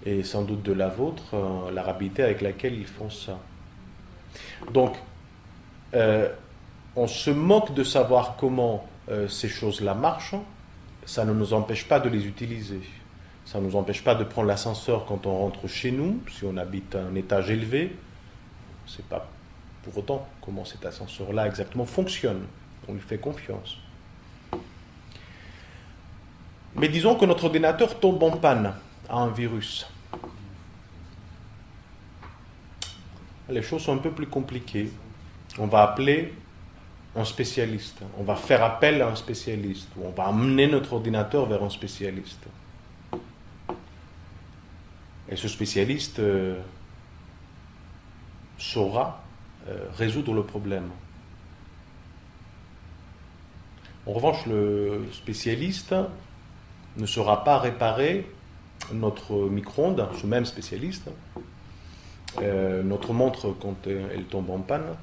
S1: et sans doute de la vôtre, la rapidité avec laquelle ils font ça. Donc, on se moque de savoir comment ces choses-là marchent, ça ne nous empêche pas de les utiliser. Ça ne nous empêche pas de prendre l'ascenseur quand on rentre chez nous, si on habite à un étage élevé. On ne sait pas pour autant comment cet ascenseur-là exactement fonctionne. On lui fait confiance. Mais disons que notre ordinateur tombe en panne à un virus. Les choses sont un peu plus compliquées. On va appeler un spécialiste. On va faire appel à un spécialiste. Ou on va amener notre ordinateur vers un spécialiste. Et ce spécialiste saura résoudre le problème. En revanche, le spécialiste ne saura pas réparer notre micro-ondes, ce même spécialiste, notre montre quand elle tombe en panne,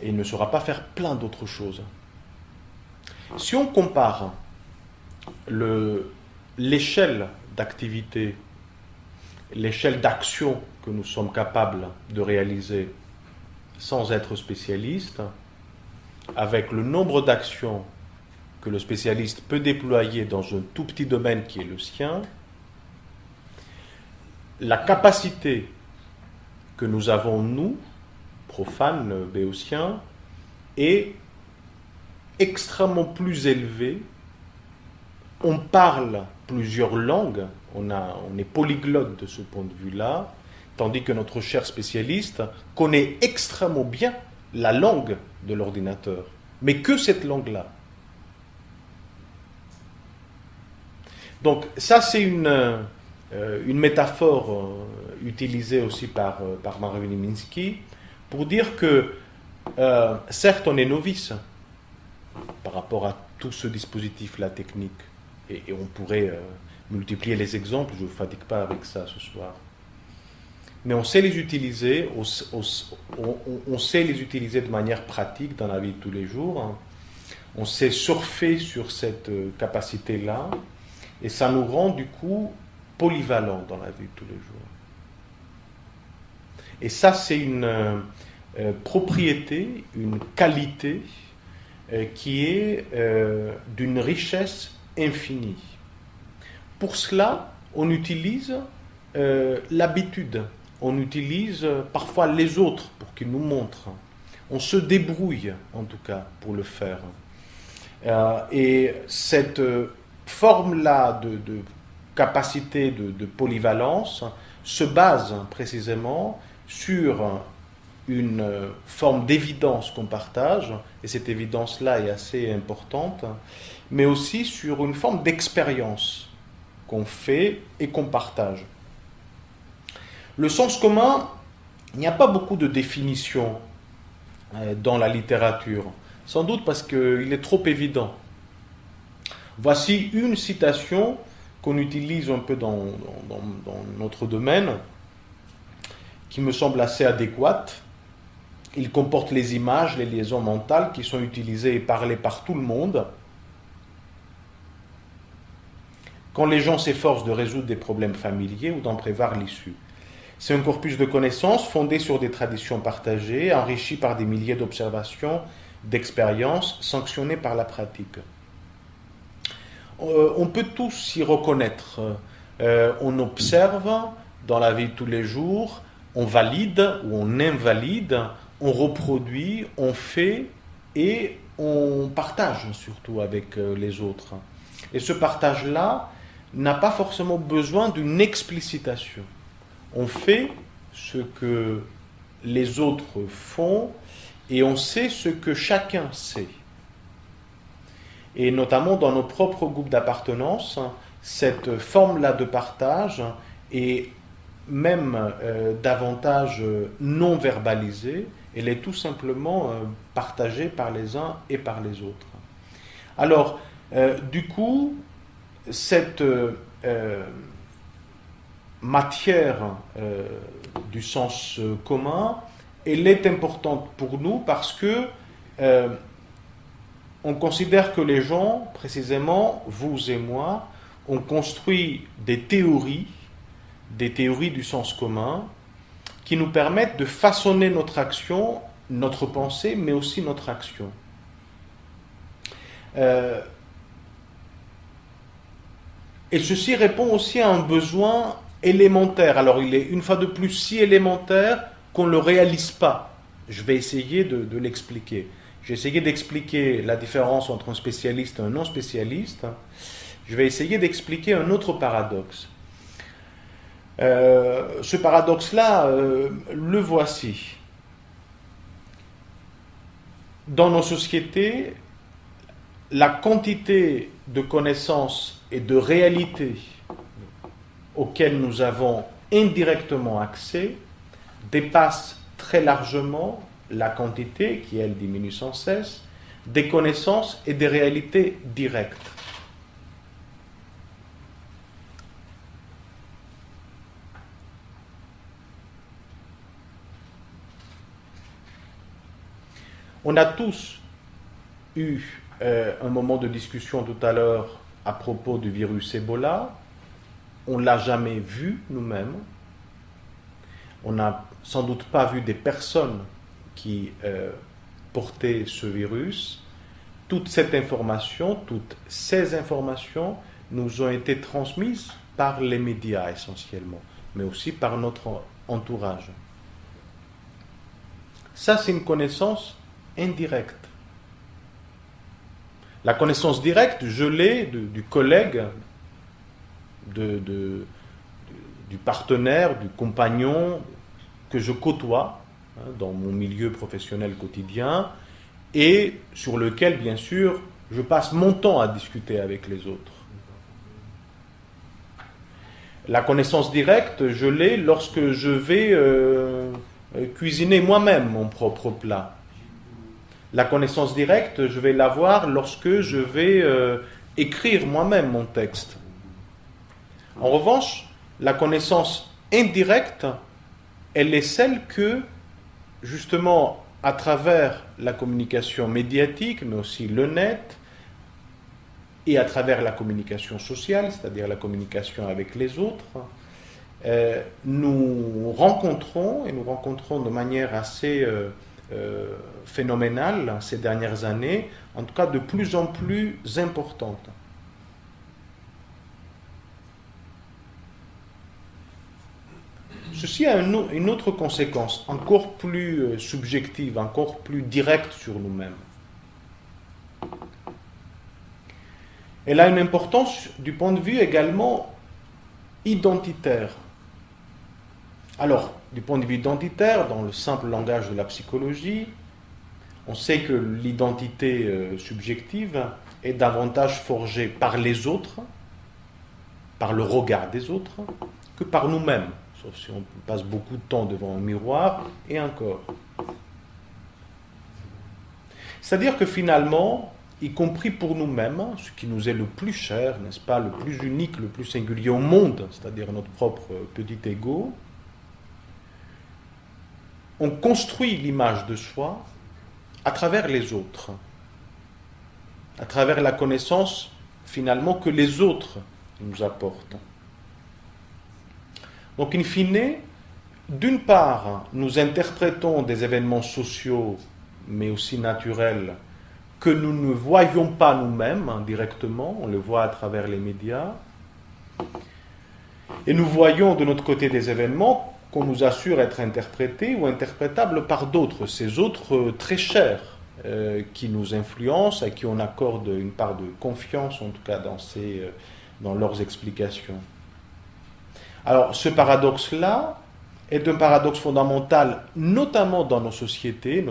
S1: et il ne saura pas faire plein d'autres choses. Si on compare l'échelle d'activité, l'échelle d'action que nous sommes capables de réaliser sans être spécialiste, avec le nombre d'actions que le spécialiste peut déployer dans un tout petit domaine qui est le sien, la capacité que nous avons, nous, profanes, béotiens, est extrêmement plus élevée. On parle plusieurs langues, on est polyglotte de ce point de vue-là, tandis que notre cher spécialiste connaît extrêmement bien la langue de l'ordinateur, mais que cette langue-là. Donc ça, c'est une métaphore utilisée aussi par Marvin Minsky pour dire que certes on est novice par rapport à tout ce dispositif-là technique, et on pourrait multiplier les exemples, je ne vous fatigue pas avec ça ce soir, mais on sait les utiliser, on sait les utiliser de manière pratique dans la vie de tous les jours, on sait surfer sur cette capacité-là, et ça nous rend du coup polyvalents dans la vie de tous les jours. Et ça, c'est une propriété, une qualité qui est d'une richesse infinie. Pour cela, on utilise l'habitude, on utilise parfois les autres pour qu'ils nous montrent. On se débrouille, en tout cas, pour le faire. Et cette forme-là de capacité de polyvalence se base précisément sur une forme d'évidence qu'on partage, et cette évidence-là est assez importante, mais aussi sur une forme d'expérience qu'on fait et qu'on partage. Le sens commun, il n'y a pas beaucoup de définitions dans la littérature, sans doute parce qu'il est trop évident. Voici une citation qu'on utilise un peu dans notre domaine, qui me semble assez adéquate. Il comporte les images, les liaisons mentales qui sont utilisées et parlées par tout le monde. Quand les gens s'efforcent de résoudre des problèmes familiers ou d'en prévoir l'issue. C'est un corpus de connaissances fondé sur des traditions partagées, enrichi par des milliers d'observations, d'expériences, sanctionnées par la pratique. On peut tous s'y reconnaître. On observe dans la vie de tous les jours, on valide ou on invalide, on reproduit, on fait et on partage surtout avec les autres. Et ce partage-là n'a pas forcément besoin d'une explicitation. On fait ce que les autres font et on sait ce que chacun sait. Et notamment dans nos propres groupes d'appartenance, cette forme-là de partage est même davantage non verbalisée, elle est tout simplement partagée par les uns et par les autres. Alors, du coup, cette matière du sens commun, elle est importante pour nous parce que on considère que les gens, précisément vous et moi, ont construit des théories du sens commun, qui nous permettent de façonner notre action, notre pensée, mais aussi notre action. Et ceci répond aussi à un besoin élémentaire. Alors il est une fois de plus si élémentaire qu'on ne le réalise pas. Je vais essayer de l'expliquer. J'ai essayé d'expliquer la différence entre un spécialiste et un non-spécialiste. Je vais essayer d'expliquer un autre paradoxe. Ce paradoxe-là, le voici. Dans nos sociétés, la quantité de connaissances et de réalités auxquelles nous avons indirectement accès dépasse très largement la quantité, qui elle diminue sans cesse, des connaissances et des réalités directes. On a tous eu un moment de discussion tout à l'heure à propos du virus Ebola. On ne l'a jamais vu nous-mêmes. On n'a sans doute pas vu des personnes qui portaient ce virus. Toutes ces informations nous ont été transmises par les médias essentiellement, mais aussi par notre entourage. Ça, c'est une connaissance indirecte. La connaissance directe, je l'ai du collègue, du partenaire, du compagnon que je côtoie dans mon milieu professionnel quotidien et sur lequel, bien sûr, je passe mon temps à discuter avec les autres. La connaissance directe, je l'ai lorsque je vais cuisiner moi-même mon propre plat. La connaissance directe, je vais l'avoir lorsque je vais écrire moi-même mon texte. En revanche, la connaissance indirecte, elle est celle que, justement, à travers la communication médiatique, mais aussi le net, et à travers la communication sociale, c'est-à-dire la communication avec les autres, nous rencontrons, et nous rencontrons de manière assez phénoménale ces dernières années, en tout cas de plus en plus importante. Ceci a une autre conséquence, encore plus subjective, encore plus directe sur nous-mêmes. Elle a une importance du point de vue également identitaire. Alors, du point de vue identitaire, dans le simple langage de la psychologie, on sait que l'identité subjective est davantage forgée par les autres, par le regard des autres, que par nous-mêmes, sauf si on passe beaucoup de temps devant un miroir, et encore. C'est-à-dire que finalement, y compris pour nous-mêmes, ce qui nous est le plus cher, n'est-ce pas, le plus unique, le plus singulier au monde, c'est-à-dire notre propre petit ego, on construit l'image de soi à travers les autres, à travers la connaissance finalement que les autres nous apportent. Donc, in fine, d'une part, nous interprétons des événements sociaux, mais aussi naturels, que nous ne voyons pas nous-mêmes directement, on le voit à travers les médias, et nous voyons de notre côté des événements qu'on nous assure être interprétés ou interprétables par d'autres, ces autres très chers, qui nous influencent, à qui on accorde une part de confiance, en tout cas dans leurs explications. Alors, ce paradoxe-là est un paradoxe fondamental, notamment dans nos sociétés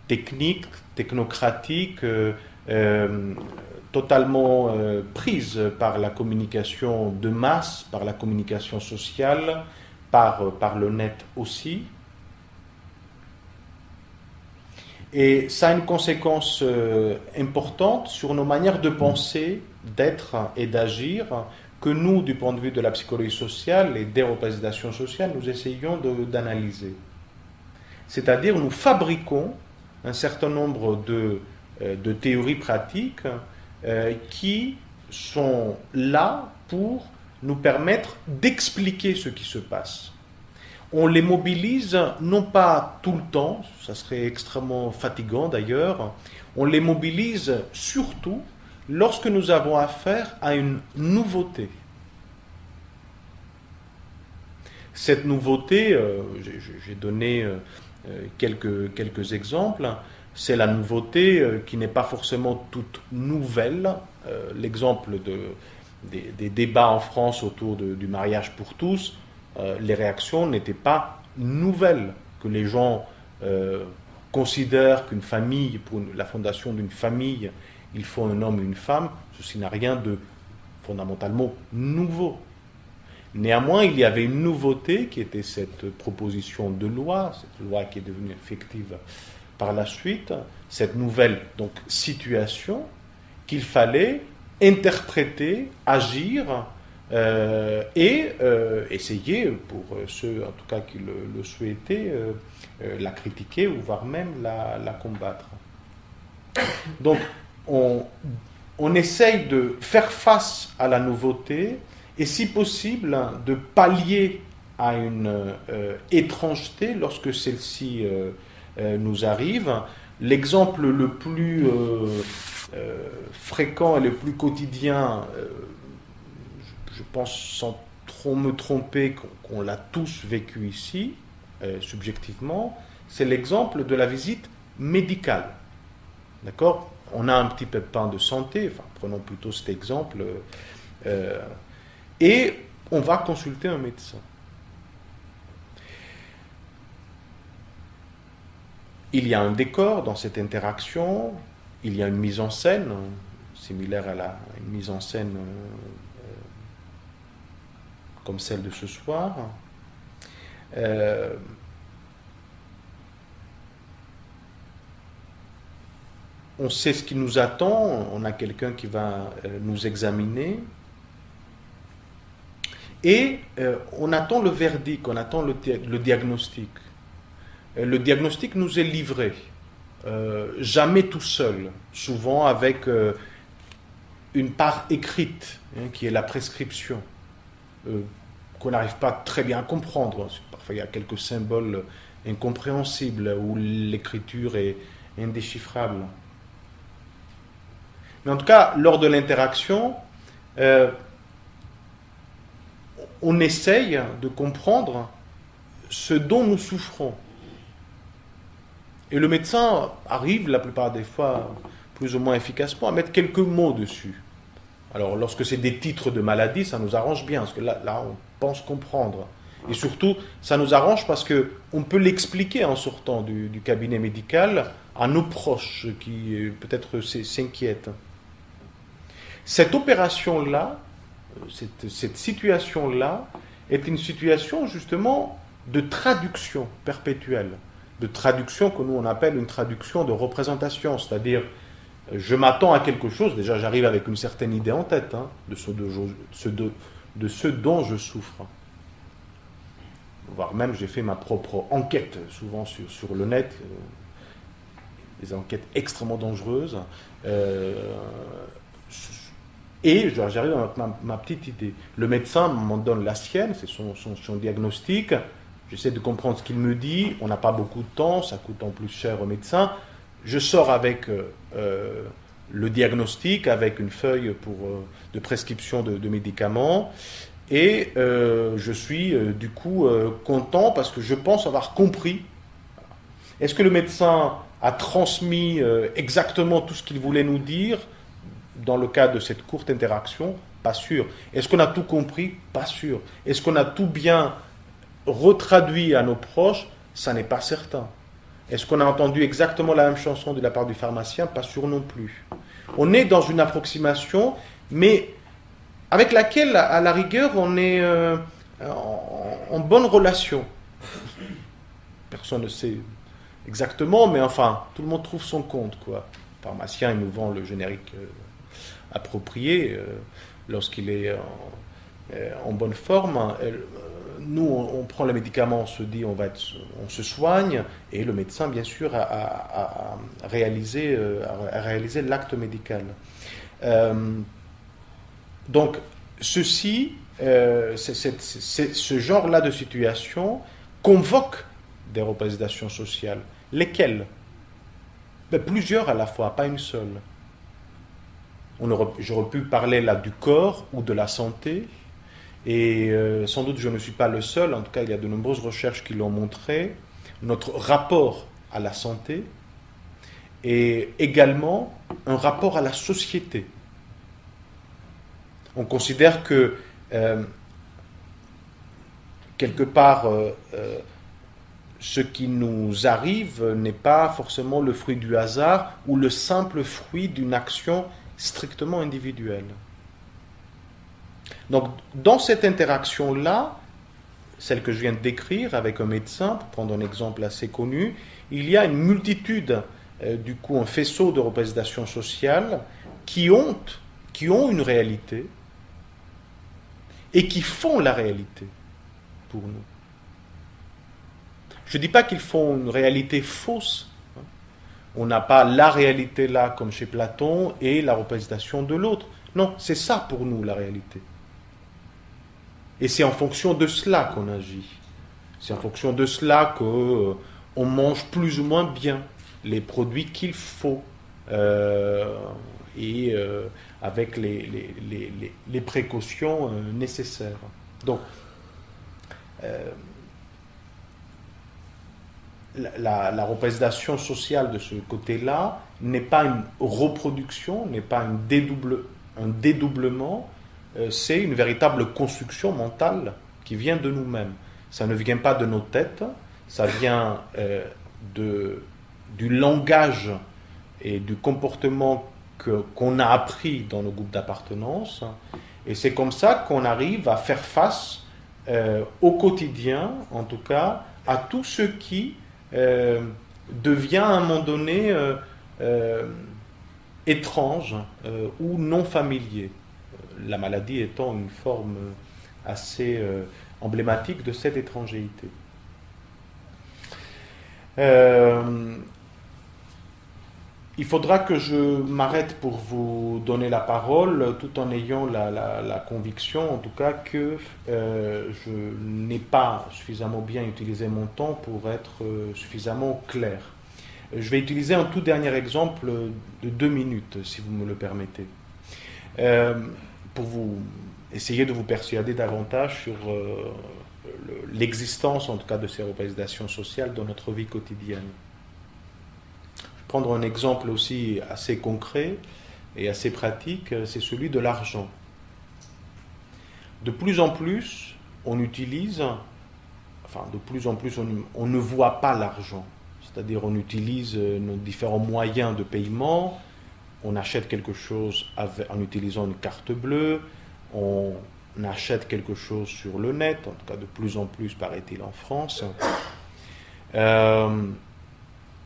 S1: techniques, technocratiques, totalement prises par la communication de masse, par la communication sociale, par le net aussi. Et ça a une conséquence importante sur nos manières de penser, d'être et d'agir, que nous, du point de vue de la psychologie sociale et des représentations sociales, nous essayons d'analyser. C'est-à-dire, nous fabriquons un certain nombre de théories pratiques qui sont là pour nous permettre d'expliquer ce qui se passe. On les mobilise, non pas tout le temps, ça serait extrêmement fatigant d'ailleurs, on les mobilise surtout lorsque nous avons affaire à une nouveauté. Cette nouveauté, j'ai donné quelques exemples, c'est la nouveauté qui n'est pas forcément toute nouvelle. L'exemple des débats en France autour du mariage pour tous, les réactions n'étaient pas nouvelles, que les gens considèrent qu'une famille, pour la fondation d'une famille, il faut un homme et une femme, ceci n'a rien de fondamentalement nouveau. Néanmoins, il y avait une nouveauté qui était cette proposition de loi, cette loi qui est devenue effective par la suite, cette nouvelle donc, situation qu'il fallait interpréter, agir et essayer, pour ceux en tout cas qui le souhaitaient, la critiquer ou voire même la combattre. Donc, on essaye de faire face à la nouveauté et si possible de pallier à une étrangeté lorsque celle-ci nous arrive. L'exemple le plus fréquent et le plus quotidien, je pense sans trop me tromper qu'on l'a tous vécu ici, subjectivement, c'est l'exemple de la visite médicale. D'accord ? On a un petit pépin de santé, enfin, prenons plutôt cet exemple, et on va consulter un médecin. Il y a un décor dans cette interaction, il y a une mise en scène, similaire à une mise en scène comme celle de ce soir. On sait ce qui nous attend, on a quelqu'un qui va nous examiner, et on attend le verdict, on attend le diagnostic. Le diagnostic nous est livré, jamais tout seul, souvent avec une part écrite, qui est la prescription, qu'on n'arrive pas très bien à comprendre. Parfois il y a quelques symboles incompréhensibles où l'écriture est indéchiffrable. Mais en tout cas, lors de l'interaction, on essaye de comprendre ce dont nous souffrons. Et le médecin arrive, la plupart des fois, plus ou moins efficacement, à mettre quelques mots dessus. Alors, lorsque c'est des titres de maladies, ça nous arrange bien, parce que là on pense comprendre. Et surtout, ça nous arrange parce qu'on peut l'expliquer en sortant du cabinet médical à nos proches qui peut-être s'inquiètent. Cette opération-là, cette situation-là, est une situation justement de traduction perpétuelle, de traduction que nous on appelle une traduction de représentation, c'est-à-dire je m'attends à quelque chose, déjà j'arrive avec une certaine idée en tête de ce dont je souffre. Voire même j'ai fait ma propre enquête, souvent sur le net, des enquêtes extrêmement dangereuses, et j'arrive avec ma petite idée. Le médecin m'en donne la sienne, c'est son diagnostic. J'essaie de comprendre ce qu'il me dit. On n'a pas beaucoup de temps, ça coûte en plus cher au médecin. Je sors avec le diagnostic, avec une feuille de prescription de médicaments. Et je suis du coup content parce que je pense avoir compris. Est-ce que le médecin a transmis exactement tout ce qu'il voulait nous dire ? Dans le cadre de cette courte interaction, pas sûr. Est-ce qu'on a tout compris? Pas sûr. Est-ce qu'on a tout bien retraduit à nos proches? Ça n'est pas certain. Est-ce qu'on a entendu exactement la même chanson de la part du pharmacien? Pas sûr non plus. On est dans une approximation, mais avec laquelle, à la rigueur, on est en bonne relation. Personne ne sait exactement, mais enfin, tout le monde trouve son compte, quoi. Le pharmacien, il nous vend le générique approprié lorsqu'il est en bonne forme, nous, on prend le médicament, on se dit, on se soigne, et le médecin, bien sûr, a réalisé l'acte médical. Donc, ce genre-là de situation convoque des représentations sociales. Lesquelles? Plusieurs à la fois, pas une seule. J'aurais pu parler là du corps ou de la santé, et sans doute je ne suis pas le seul, en tout cas il y a de nombreuses recherches qui l'ont montré, notre rapport à la santé et également un rapport à la société. On considère que quelque part ce qui nous arrive n'est pas forcément le fruit du hasard ou le simple fruit d'une action strictement individuelle. Donc, dans cette interaction-là, celle que je viens de décrire avec un médecin, pour prendre un exemple assez connu, il y a une multitude, du coup, un faisceau de représentations sociales qui ont une réalité et qui font la réalité pour nous. Je ne dis pas qu'ils font une réalité fausse. On n'a pas la réalité là, comme chez Platon, et la représentation de l'autre. Non, c'est ça pour nous la réalité. Et c'est en fonction de cela qu'on agit. C'est en fonction de cela qu'on mange plus ou moins bien les produits qu'il faut. Et avec les précautions nécessaires. Donc, la représentation sociale de ce côté-là n'est pas une reproduction, n'est pas un dédoublement, c'est une véritable construction mentale qui vient de nous-mêmes. Ça ne vient pas de nos têtes, ça vient du langage et du comportement qu'on a appris dans nos groupes d'appartenance. Et c'est comme ça qu'on arrive à faire face au quotidien, en tout cas, à tout ce qui devient à un moment donné étrange ou non familier. La maladie étant une forme assez emblématique de cette étrangeté. Il faudra que je m'arrête pour vous donner la parole, tout en ayant la conviction, en tout cas, que je n'ai pas suffisamment bien utilisé mon temps pour être suffisamment clair. Je vais utiliser un tout dernier exemple de 2 minutes, si vous me le permettez, pour vous essayer de vous persuader davantage sur l'existence, en tout cas, de ces représentations sociales dans notre vie quotidienne. Prendre un exemple aussi assez concret et assez pratique, c'est celui de l'argent. De plus en plus, on utilise, on ne voit pas l'argent. C'est-à-dire, on utilise nos différents moyens de paiement, on achète quelque chose en utilisant une carte bleue, on achète quelque chose sur le net, en tout cas de plus en plus, paraît-il, en France.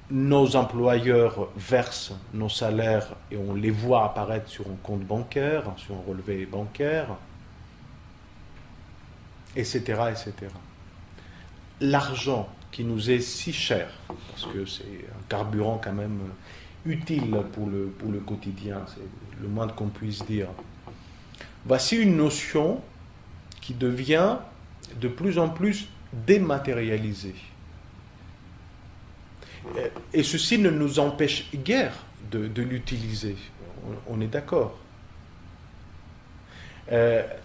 S1: Nos employeurs versent nos salaires et on les voit apparaître sur un compte bancaire, sur un relevé bancaire, etc., etc. L'argent qui nous est si cher, parce que c'est un carburant quand même utile pour le quotidien, c'est le moins qu'on puisse dire. Voici une notion qui devient de plus en plus dématérialisée. Et ceci ne nous empêche guère de l'utiliser, on est d'accord.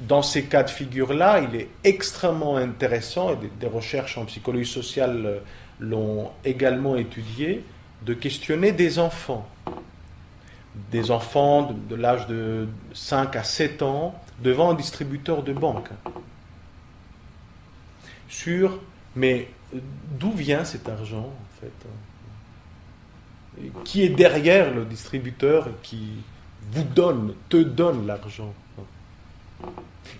S1: Dans ces cas de figure-là, il est extrêmement intéressant, et des recherches en psychologie sociale l'ont également étudié, de questionner des enfants de l'âge de 5 à 7 ans devant un distributeur de banque. Mais d'où vient cet argent en fait ? Qui est derrière le distributeur qui te donne l'argent?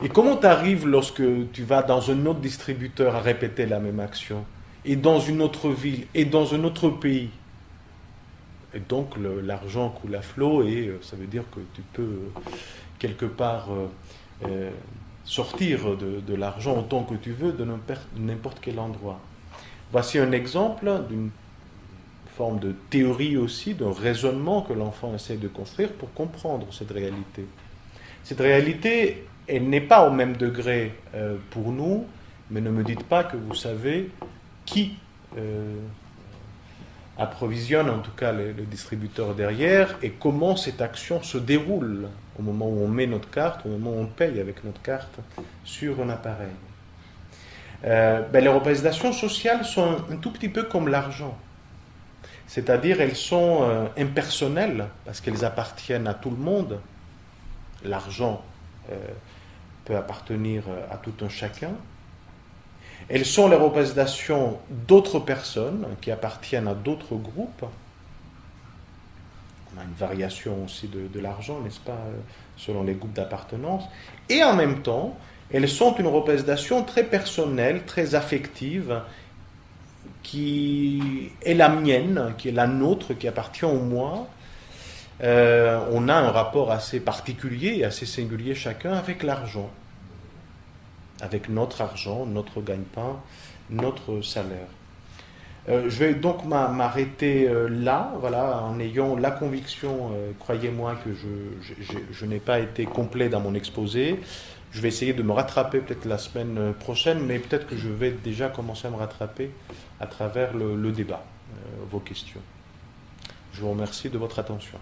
S1: Et comment tu arrives lorsque tu vas dans un autre distributeur à répéter la même action, et dans une autre ville, et dans un autre pays? Et donc l'argent coule à flot, et ça veut dire que tu peux quelque part sortir de l'argent autant que tu veux de n'importe quel endroit. Voici un exemple d'une forme de théorie aussi, d'un raisonnement que l'enfant essaie de construire pour comprendre cette réalité. Cette réalité, elle n'est pas au même degré pour nous, mais ne me dites pas que vous savez qui approvisionne en tout cas le distributeur derrière et comment cette action se déroule au moment où on met notre carte, au moment où on paye avec notre carte sur un appareil. Les représentations sociales sont un tout petit peu comme l'argent. C'est-à-dire elles sont impersonnelles parce qu'elles appartiennent à tout le monde. L'argent peut appartenir à tout un chacun. Elles sont les représentations d'autres personnes qui appartiennent à d'autres groupes. On a une variation aussi de l'argent, n'est-ce pas, selon les groupes d'appartenance. Et en même temps, elles sont une représentation très personnelle, très affective, qui est la mienne, qui est la nôtre, qui appartient au moi. On a un rapport assez particulier et assez singulier chacun avec l'argent. Avec notre argent, notre gagne-pain, notre salaire. Je vais donc m'arrêter là, voilà, en ayant la conviction, croyez-moi, que je n'ai pas été complet dans mon exposé. Je vais essayer de me rattraper peut-être la semaine prochaine, mais peut-être que je vais déjà commencer à me rattraper à travers le débat, vos questions. Je vous remercie de votre attention.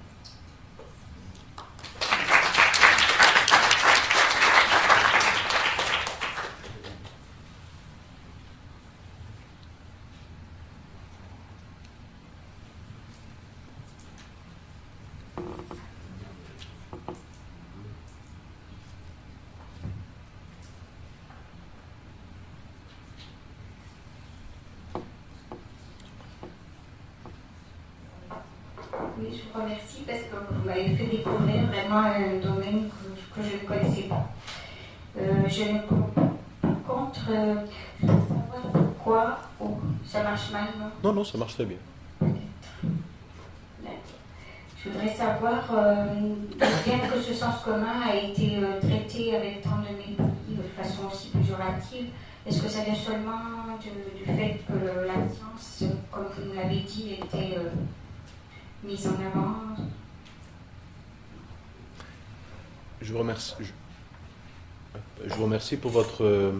S2: Oui, je vous remercie parce que vous m'avez fait découvrir vraiment un domaine que je ne connaissais pas. Je ne par contre, je veux savoir pourquoi ça marche mal, non?
S1: Non, ça marche très bien.
S2: Je voudrais savoir, bien que ce sens commun a été traité avec tant de mépris de façon aussi péjorative, est-ce que ça vient seulement du fait que la science, comme vous l'avez dit, était mise en avant?
S1: Je vous remercie pour votre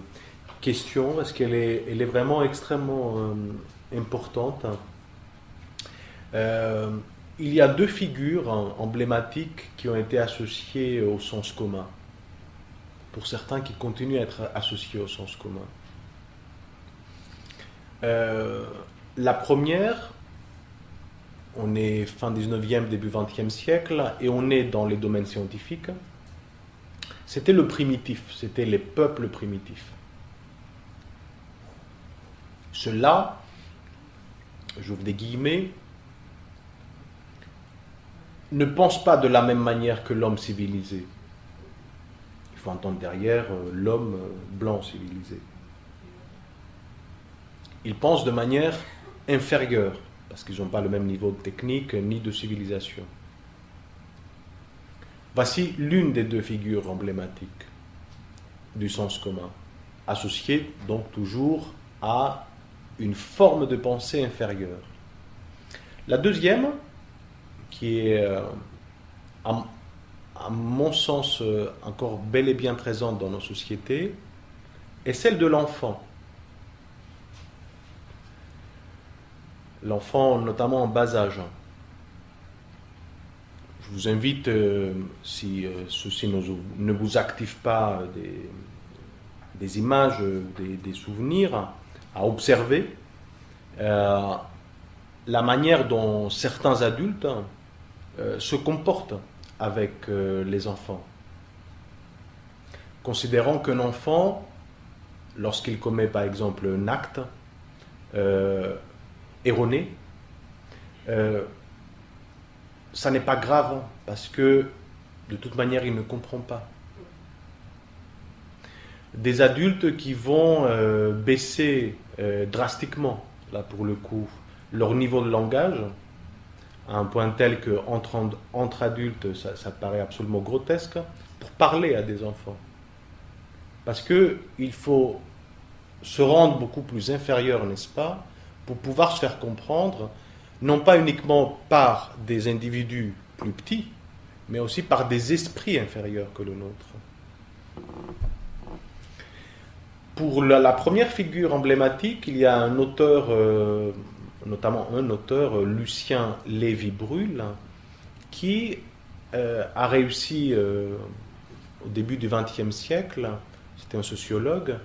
S1: question, parce qu'elle est vraiment extrêmement importante. Il y a deux figures emblématiques qui ont été associées au sens commun, pour certains qui continuent à être associés au sens commun. La première, on est fin 19e, début 20e siècle, et on est dans les domaines scientifiques. C'était le primitif, c'était les peuples primitifs. Ceux-là, j'ouvre des guillemets, ne pensent pas de la même manière que l'homme civilisé. Il faut entendre derrière l'homme blanc civilisé. Ils pensent de manière inférieure, parce qu'ils n'ont pas le même niveau de technique ni de civilisation. Voici l'une des deux figures emblématiques du sens commun, associée donc toujours à une forme de pensée inférieure. La deuxième, qui est, à mon sens, encore bel et bien présente dans nos sociétés, est celle de l'enfant. L'enfant, notamment en bas âge. Je vous invite, si ceci ne vous active pas des images, des souvenirs, à observer la manière dont certains adultes se comportent avec les enfants. Considérant qu'un enfant, lorsqu'il commet par exemple un acte erroné, ça n'est pas grave parce que de toute manière il ne comprend pas. Des adultes qui vont baisser drastiquement, là pour le coup, leur niveau de langage à un point tel que entre adultes ça paraît absolument grotesque pour parler à des enfants. Parce qu'il faut se rendre beaucoup plus inférieur, n'est-ce pas, pour pouvoir se faire comprendre, non pas uniquement par des individus plus petits, mais aussi par des esprits inférieurs que le nôtre. Pour la première figure emblématique, il y a un auteur, notamment un auteur, Lucien Lévy-Bruhl, qui a réussi au début du XXe siècle, c'était un sociologue,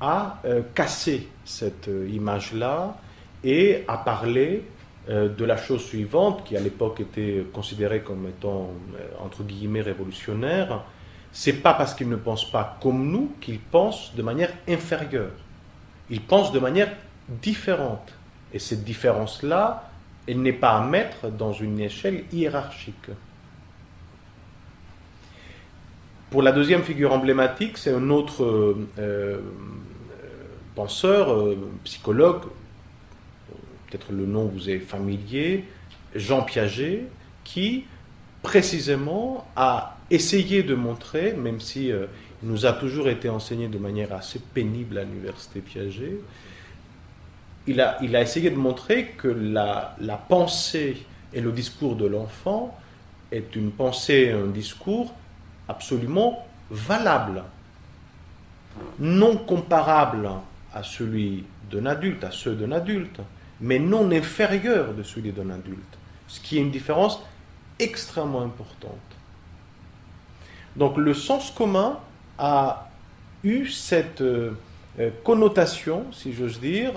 S1: à casser cette image-là et à parler de la chose suivante, qui à l'époque était considérée comme étant, entre guillemets, révolutionnaire. C'est pas parce qu'ils ne pensent pas comme nous qu'ils pensent de manière inférieure. Ils pensent de manière différente. Et cette différence-là, elle n'est pas à mettre dans une échelle hiérarchique. Pour la deuxième figure emblématique, c'est un autre penseur, psychologue, peut-être le nom vous est familier, Jean Piaget, qui précisément a essayé de montrer, même si il nous a toujours été enseigné de manière assez pénible à l'université Piaget, il a essayé de montrer que la pensée et le discours de l'enfant est une pensée, un discours absolument valable, non comparable à celui d'un adulte, à ceux d'un adulte, mais non inférieur de celui d'un adulte, ce qui est une différence extrêmement importante. Donc le sens commun a eu cette connotation, si j'ose dire,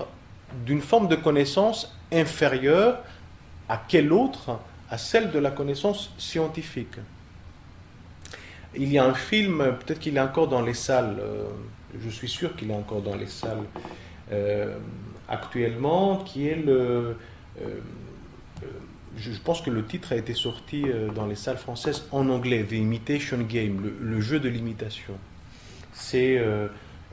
S1: d'une forme de connaissance inférieure à quelle autre, à celle de la connaissance scientifique. Il y a un film, peut-être qu'il est encore dans les salles, je suis sûr qu'il est encore dans les salles actuellement, qui est je pense que le titre a été sorti dans les salles françaises en anglais, The Imitation Game, le jeu de l'imitation. C'est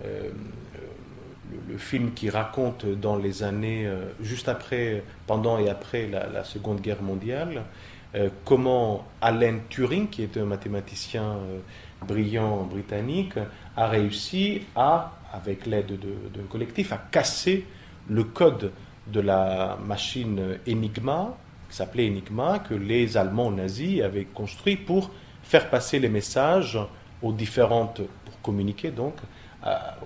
S1: le film qui raconte dans les années, juste après, pendant et après la Seconde Guerre mondiale, comment Alan Turing, qui était un mathématicien brillant britannique, a réussi avec l'aide d'un collectif, à casser le code de la machine Enigma, qui s'appelait Enigma, que les Allemands nazis avaient construit pour faire passer les messages aux différentes, pour communiquer donc,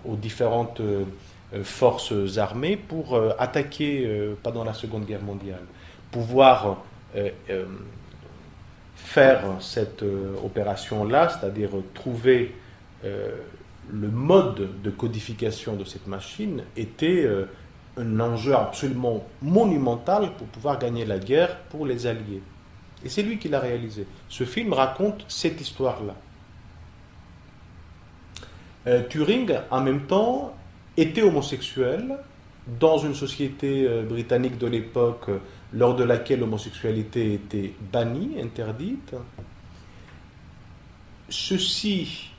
S1: aux différentes forces armées pour attaquer pendant la Seconde Guerre mondiale. Pouvoir faire cette opération-là, c'est-à-dire trouver le mode de codification de cette machine, était un enjeu absolument monumental pour pouvoir gagner la guerre pour les Alliés. Et c'est lui qui l'a réalisé. Ce film raconte cette histoire-là. Turing, en même temps, était homosexuel dans une société britannique de l'époque lors de laquelle l'homosexualité était bannie, interdite. Ceci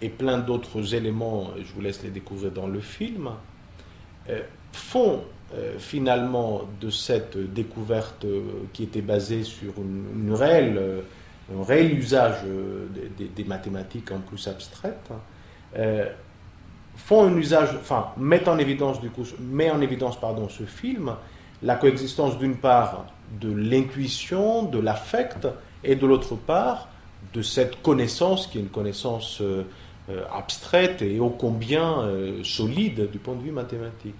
S1: et plein d'autres éléments, je vous laisse les découvrir dans le film, font finalement de cette découverte qui était basée sur un réel usage des mathématiques en plus abstraites, font un usage, enfin, met en évidence ce film, la coexistence d'une part de l'intuition, de l'affect, et de l'autre part de cette connaissance qui est une connaissance abstraite et ô combien solide du point de vue mathématique.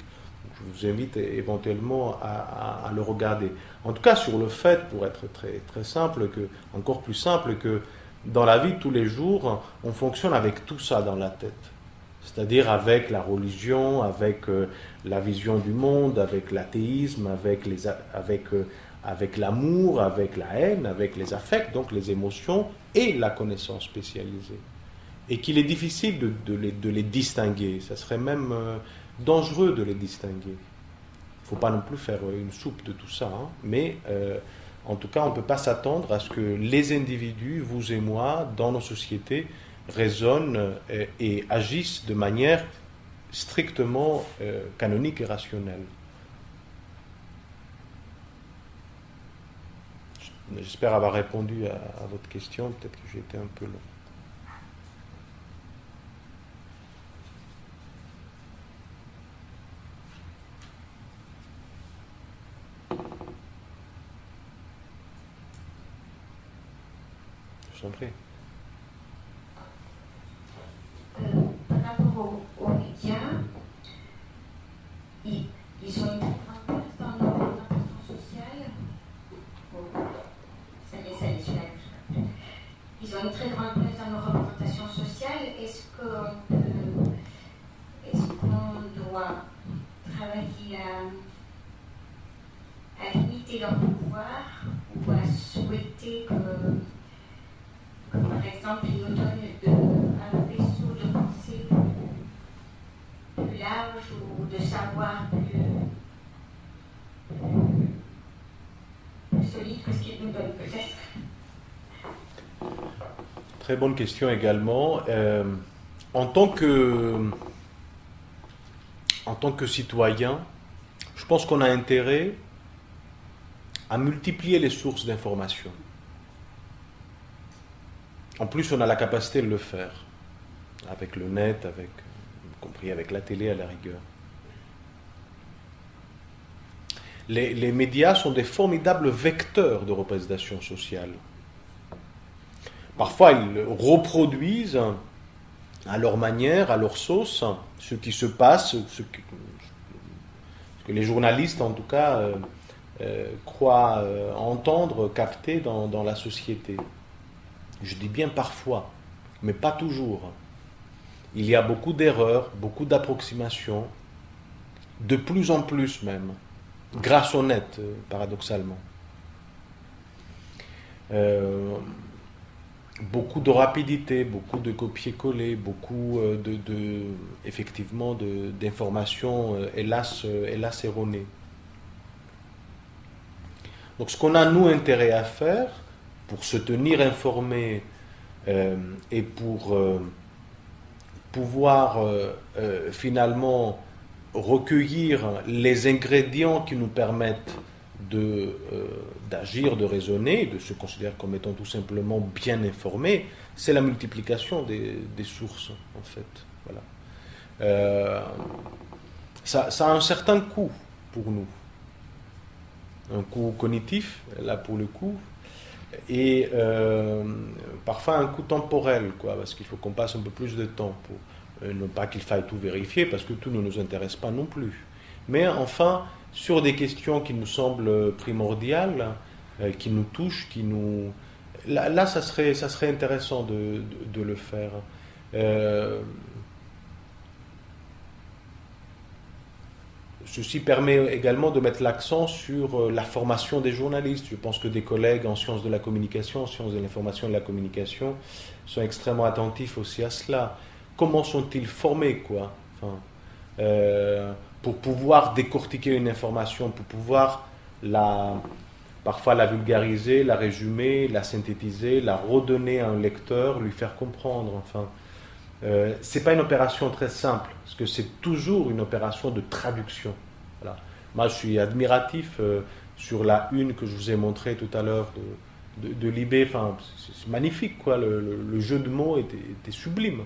S1: Je vous invite éventuellement à le regarder. En tout cas, sur le fait, pour être très, très simple, encore plus simple, que dans la vie de tous les jours, on fonctionne avec tout ça dans la tête. C'est-à-dire avec la religion, avec la vision du monde, avec l'athéisme, avec l'amour, avec la haine, avec les affects, donc les émotions et la connaissance spécialisée. Et qu'il est difficile de les distinguer. Ça serait même dangereux de les distinguer. Il ne faut pas non plus faire une soupe de tout ça, hein, mais en tout cas, on ne peut pas s'attendre à ce que les individus, vous et moi, dans nos sociétés, raisonnent et agissent de manière strictement canonique et rationnelle. J'espère avoir répondu à, votre question. Peut-être que j'ai été un peu long. vous en prie.
S2: Par rapport aux médias, ils ont une grande place dans nos représentations sociales. Ils ont une très grande place dans nos représentations sociales. Est-ce qu'on doit travailler à limiter leur pouvoir ou à souhaiter que par exemple, ils nous donnent un vaisseau de pensée plus large ou de savoir plus solide que ce qu'ils nous donnent peut-être?
S1: Très bonne question également. En tant que citoyen, je pense qu'on a intérêt à multiplier les sources d'information. En plus, on a la capacité de le faire, avec le net, y compris avec la télé à la rigueur. Les médias sont des formidables vecteurs de représentation sociale. Parfois, ils reproduisent à leur manière, à leur sauce, ce qui se passe, ce que les journalistes, en tout cas, croient entendre, capter dans la société. Je dis bien parfois, mais pas toujours. Il y a beaucoup d'erreurs, beaucoup d'approximations, de plus en plus même, grâce au net, paradoxalement. Beaucoup de rapidité, beaucoup de copier-coller, beaucoup effectivement d'informations, hélas erronées. Donc ce qu'on a, nous, intérêt à faire, pour se tenir informé et pour pouvoir finalement recueillir les ingrédients qui nous permettent d'agir, de raisonner, de se considérer comme étant tout simplement bien informé, c'est la multiplication des sources, en fait. Voilà. Ça a un certain coût pour nous. Un coût cognitif, là pour le coup, et parfois un coût temporel, quoi, parce qu'il faut qu'on passe un peu plus de temps pour non pas qu'il faille tout vérifier, parce que tout ne nous intéresse pas non plus. Mais enfin, sur des questions qui nous semblent primordiales, qui nous touchent, là ça serait intéressant de le faire. Ceci permet également de mettre l'accent sur la formation des journalistes. Je pense que des collègues en sciences de la communication, en sciences de l'information et de la communication, sont extrêmement attentifs aussi à cela. Comment sont-ils formés, quoi, pour pouvoir décortiquer une information, pour pouvoir parfois la vulgariser, la résumer, la synthétiser, la redonner à un lecteur, lui faire comprendre, enfin. C'est pas une opération très simple, parce que c'est toujours une opération de traduction. Voilà. Moi, je suis admiratif sur la une que je vous ai montrée tout à l'heure de Libé. Enfin, c'est magnifique, quoi. Le jeu de mots était sublime.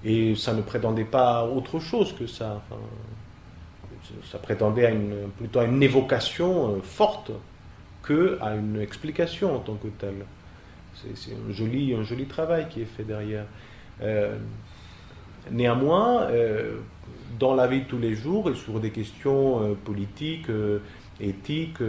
S1: Et ça ne prétendait pas autre chose que ça. Enfin, ça prétendait plutôt à une évocation forte qu'à une explication en tant que telle. C'est un joli travail qui est fait derrière. Néanmoins, dans la vie de tous les jours et sur des questions politiques, éthiques,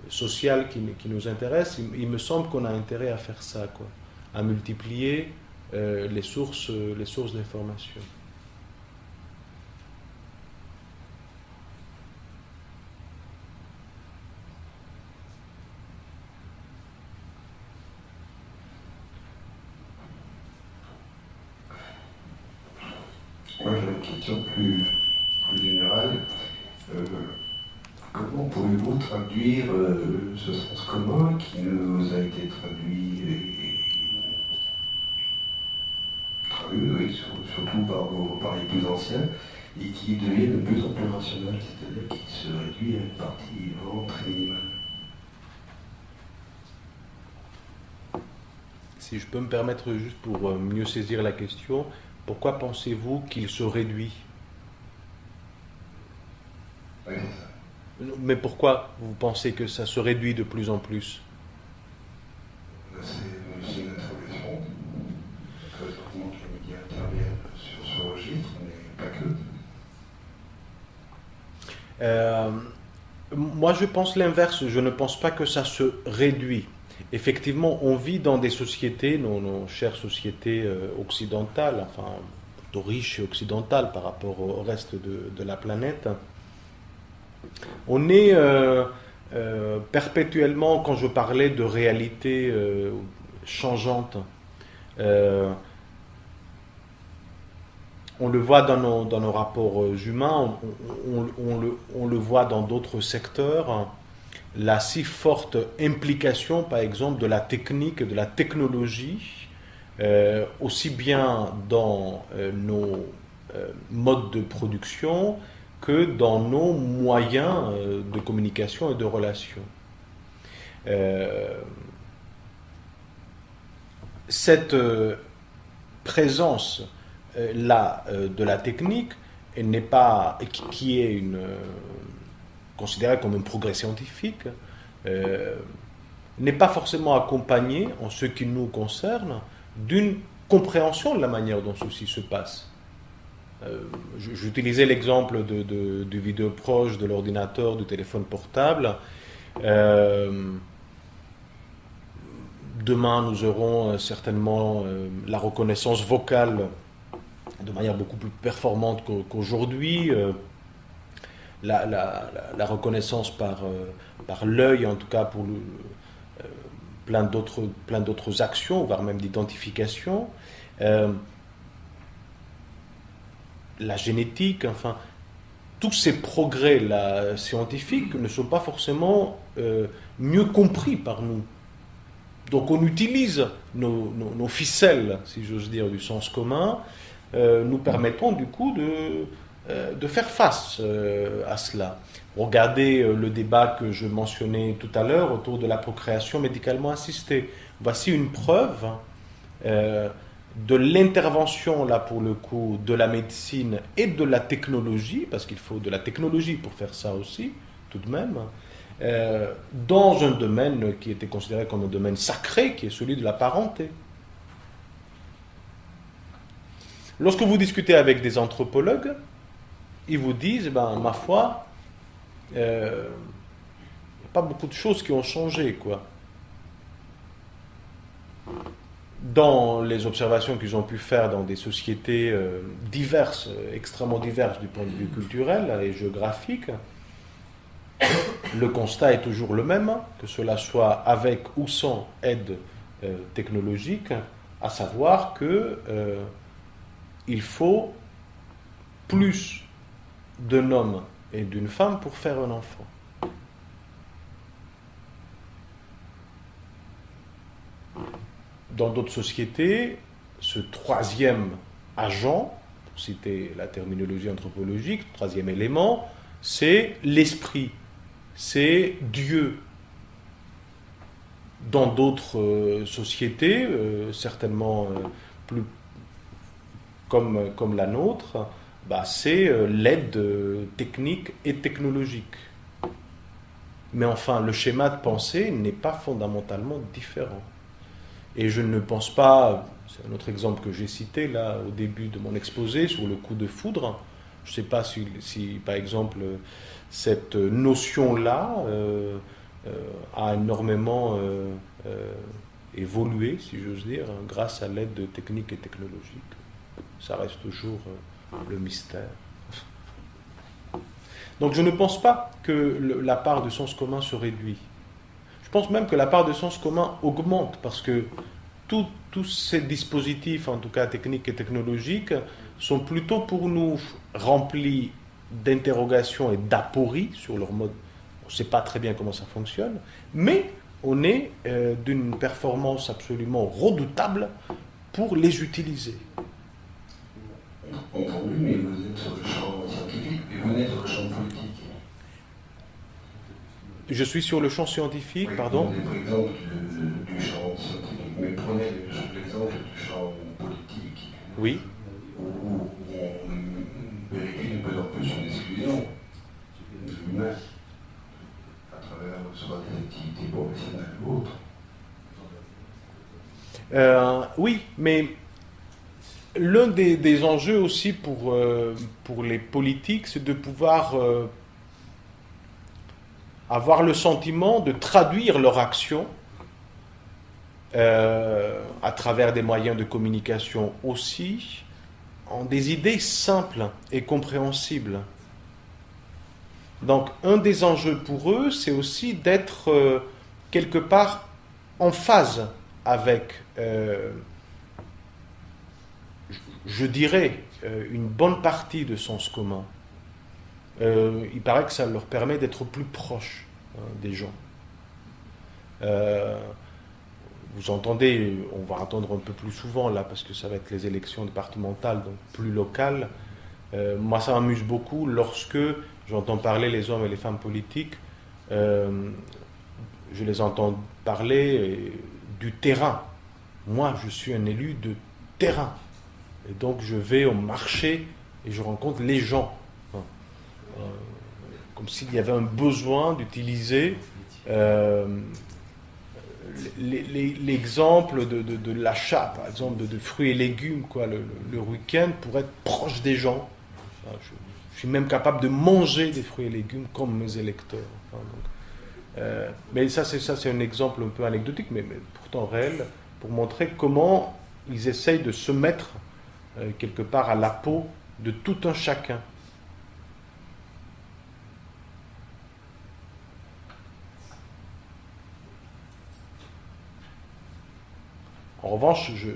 S1: sociales qui nous intéressent, il me semble qu'on a intérêt à faire ça, quoi, à multiplier les sources d'information.
S3: Moi, j'ai une question plus générale. Comment pouvez-vous traduire ce sens commun qui nous a été traduit oui, surtout par les plus anciens, et qui devient de plus en plus rationnel, c'est-à-dire qu'il se réduit à une partie vraiment très minimale?
S1: Si je peux me permettre juste pour mieux saisir la question, pourquoi pensez-vous qu'il se réduit ?
S3: Oui, c'est ça.
S1: Mais pourquoi vous pensez que ça se réduit de plus en plus?
S3: C'est une interrogation. Heureusement que les médias interviennent sur ce registre, mais pas que.
S1: Moi, je pense l'inverse. Je ne pense pas que ça se réduit. Effectivement, on vit dans des sociétés, nos chères sociétés occidentales, enfin, plutôt riches et occidentales par rapport au reste de la planète. On est perpétuellement, quand je parlais de réalité changeante, on le voit dans nos rapports humains, on le voit dans d'autres secteurs, la si forte implication, par exemple, de la technique, de la technologie, aussi bien dans nos modes de production que dans nos moyens de communication et de relation. Cette présence là de la technique n'est pas, qui est considérée comme un progrès scientifique, n'est pas forcément accompagnée, en ce qui nous concerne, d'une compréhension de la manière dont ceci se passe. J'utilisais l'exemple du vidéo proche, de l'ordinateur, du téléphone portable. Demain, nous aurons certainement la reconnaissance vocale de manière beaucoup plus performante qu'aujourd'hui. La reconnaissance par l'œil, en tout cas pour plein d'autres actions, voire même d'identification. La génétique, enfin, tous ces progrès scientifiques ne sont pas forcément mieux compris par nous. Donc on utilise nos ficelles, si j'ose dire, du sens commun, nous permettant du coup de faire face à cela. Regardez le débat que je mentionnais tout à l'heure autour de la procréation médicalement assistée. Voici une preuve de l'intervention, là pour le coup, de la médecine et de la technologie, parce qu'il faut de la technologie pour faire ça aussi, tout de même, dans un domaine qui était considéré comme un domaine sacré, qui est celui de la parenté. Lorsque vous discutez avec des anthropologues, ils vous disent, ma foi, il n'y a pas beaucoup de choses qui ont changé, quoi. Dans les observations qu'ils ont pu faire dans des sociétés diverses, extrêmement diverses du point de vue culturel et géographique, le constat est toujours le même, que cela soit avec ou sans aide technologique, à savoir que il faut plus d'un homme et d'une femme pour faire un enfant. Dans d'autres sociétés, ce troisième agent, pour citer la terminologie anthropologique, troisième élément, c'est l'esprit, c'est Dieu. Dans d'autres sociétés, certainement plus comme la nôtre, c'est l'aide technique et technologique. Mais enfin, le schéma de pensée n'est pas fondamentalement différent. Et je ne pense pas, c'est un autre exemple que j'ai cité là au début de mon exposé sur le coup de foudre. Je ne sais pas si par exemple cette notion-là a énormément évolué, si j'ose dire, grâce à l'aide de techniques et technologiques. Ça reste toujours le mystère. Donc je ne pense pas que la part de sens commun se réduit. Je pense même que la part de sens commun augmente, parce que tous ces dispositifs, en tout cas techniques et technologiques, sont plutôt pour nous remplis d'interrogations et d'apories sur leur mode. On ne sait pas très bien comment ça fonctionne, mais on est d'une performance absolument redoutable pour les utiliser.
S3: Entendu, mais vous êtes sur le champ scientifique et vous êtes sur le champ politique.
S1: Je suis sur le champ scientifique,
S3: Oui,
S1: pardon.
S3: Prenez par exemple du champ scientifique, mais prenez l'exemple du champ politique.
S1: Oui.
S3: Où on vérifie de plus en plus une exclusion de l'humain.
S1: Oui, mais l'un des enjeux aussi pour les politiques, c'est de pouvoir avoir le sentiment de traduire leur action à travers des moyens de communication aussi, en des idées simples et compréhensibles. Donc, un des enjeux pour eux, c'est aussi d'être quelque part en phase avec, je dirais, une bonne partie de sens commun. Il paraît que ça leur permet d'être plus proches des gens. Vous entendez, on va entendre un peu plus souvent là, parce que ça va être les élections départementales, donc plus locales. Moi, ça m'amuse beaucoup lorsque j'entends parler les hommes et les femmes politiques. Je les entends parler du terrain. Moi, je suis un élu de terrain. Et donc, je vais au marché et je rencontre les gens. Comme s'il y avait un besoin d'utiliser l'exemple de l'achat, par exemple, de fruits et légumes, quoi, le week-end, pour être proche des gens. Je suis même capable de manger des fruits et légumes comme mes électeurs. Mais ça, c'est un exemple un peu anecdotique, mais pourtant réel, pour montrer comment ils essayent de se mettre quelque part à la peau de tout un chacun. En revanche, je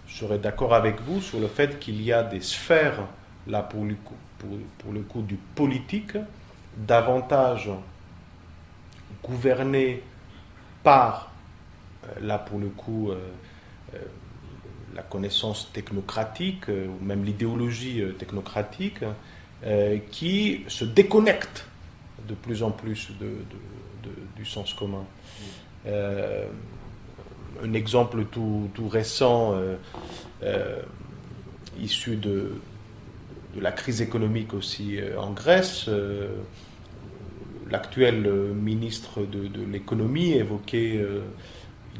S1: serais d'accord avec vous sur le fait qu'il y a des sphères, là pour le coup du politique, davantage gouvernées par, là pour le coup, la connaissance technocratique, ou même l'idéologie technocratique, qui se déconnecte de plus en plus du sens commun. Un exemple tout récent, issu de la crise économique aussi en Grèce, l'actuel ministre de l'économie évoquait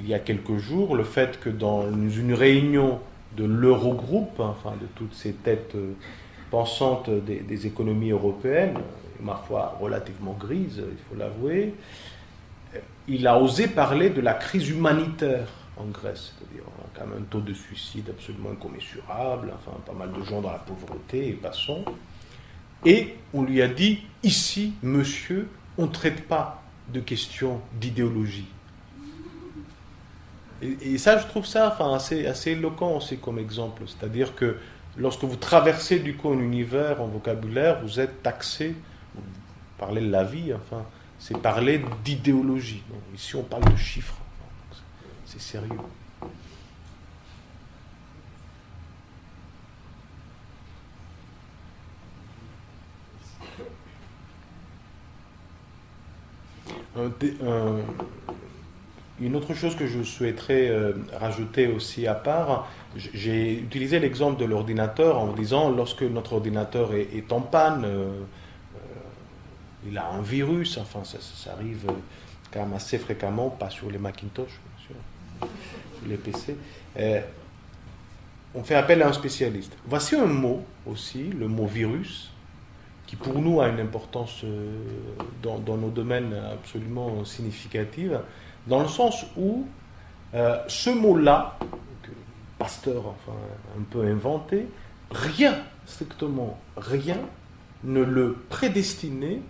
S1: il y a quelques jours le fait que dans une réunion de l'Eurogroupe, enfin de toutes ces têtes pensantes des économies européennes, ma foi relativement grises, il faut l'avouer, il a osé parler de la crise humanitaire en Grèce, c'est-à-dire quand même un taux de suicide absolument incommensurable, enfin pas mal de gens dans la pauvreté, et passons. Et on lui a dit, ici, monsieur, on ne traite pas de questions d'idéologie. Et ça, je trouve ça assez éloquent aussi comme exemple, c'est-à-dire que lorsque vous traversez du coup un univers en vocabulaire, vous êtes taxé, vous parlez de la vie, enfin, c'est parler d'idéologie. Donc, ici, on parle de chiffres. C'est sérieux. Une autre chose que je souhaiterais rajouter aussi à part, j'ai utilisé l'exemple de l'ordinateur en vous disant, lorsque notre ordinateur est en panne, il a un virus, enfin ça arrive quand même assez fréquemment, pas sur les Macintosh, bien sûr, sur les PC. On fait appel à un spécialiste. Voici un mot aussi, le mot virus, qui pour nous a une importance dans nos domaines absolument significative, dans le sens où ce mot-là, que Pasteur enfin un peu inventé, rien, strictement rien, ne le prédestinait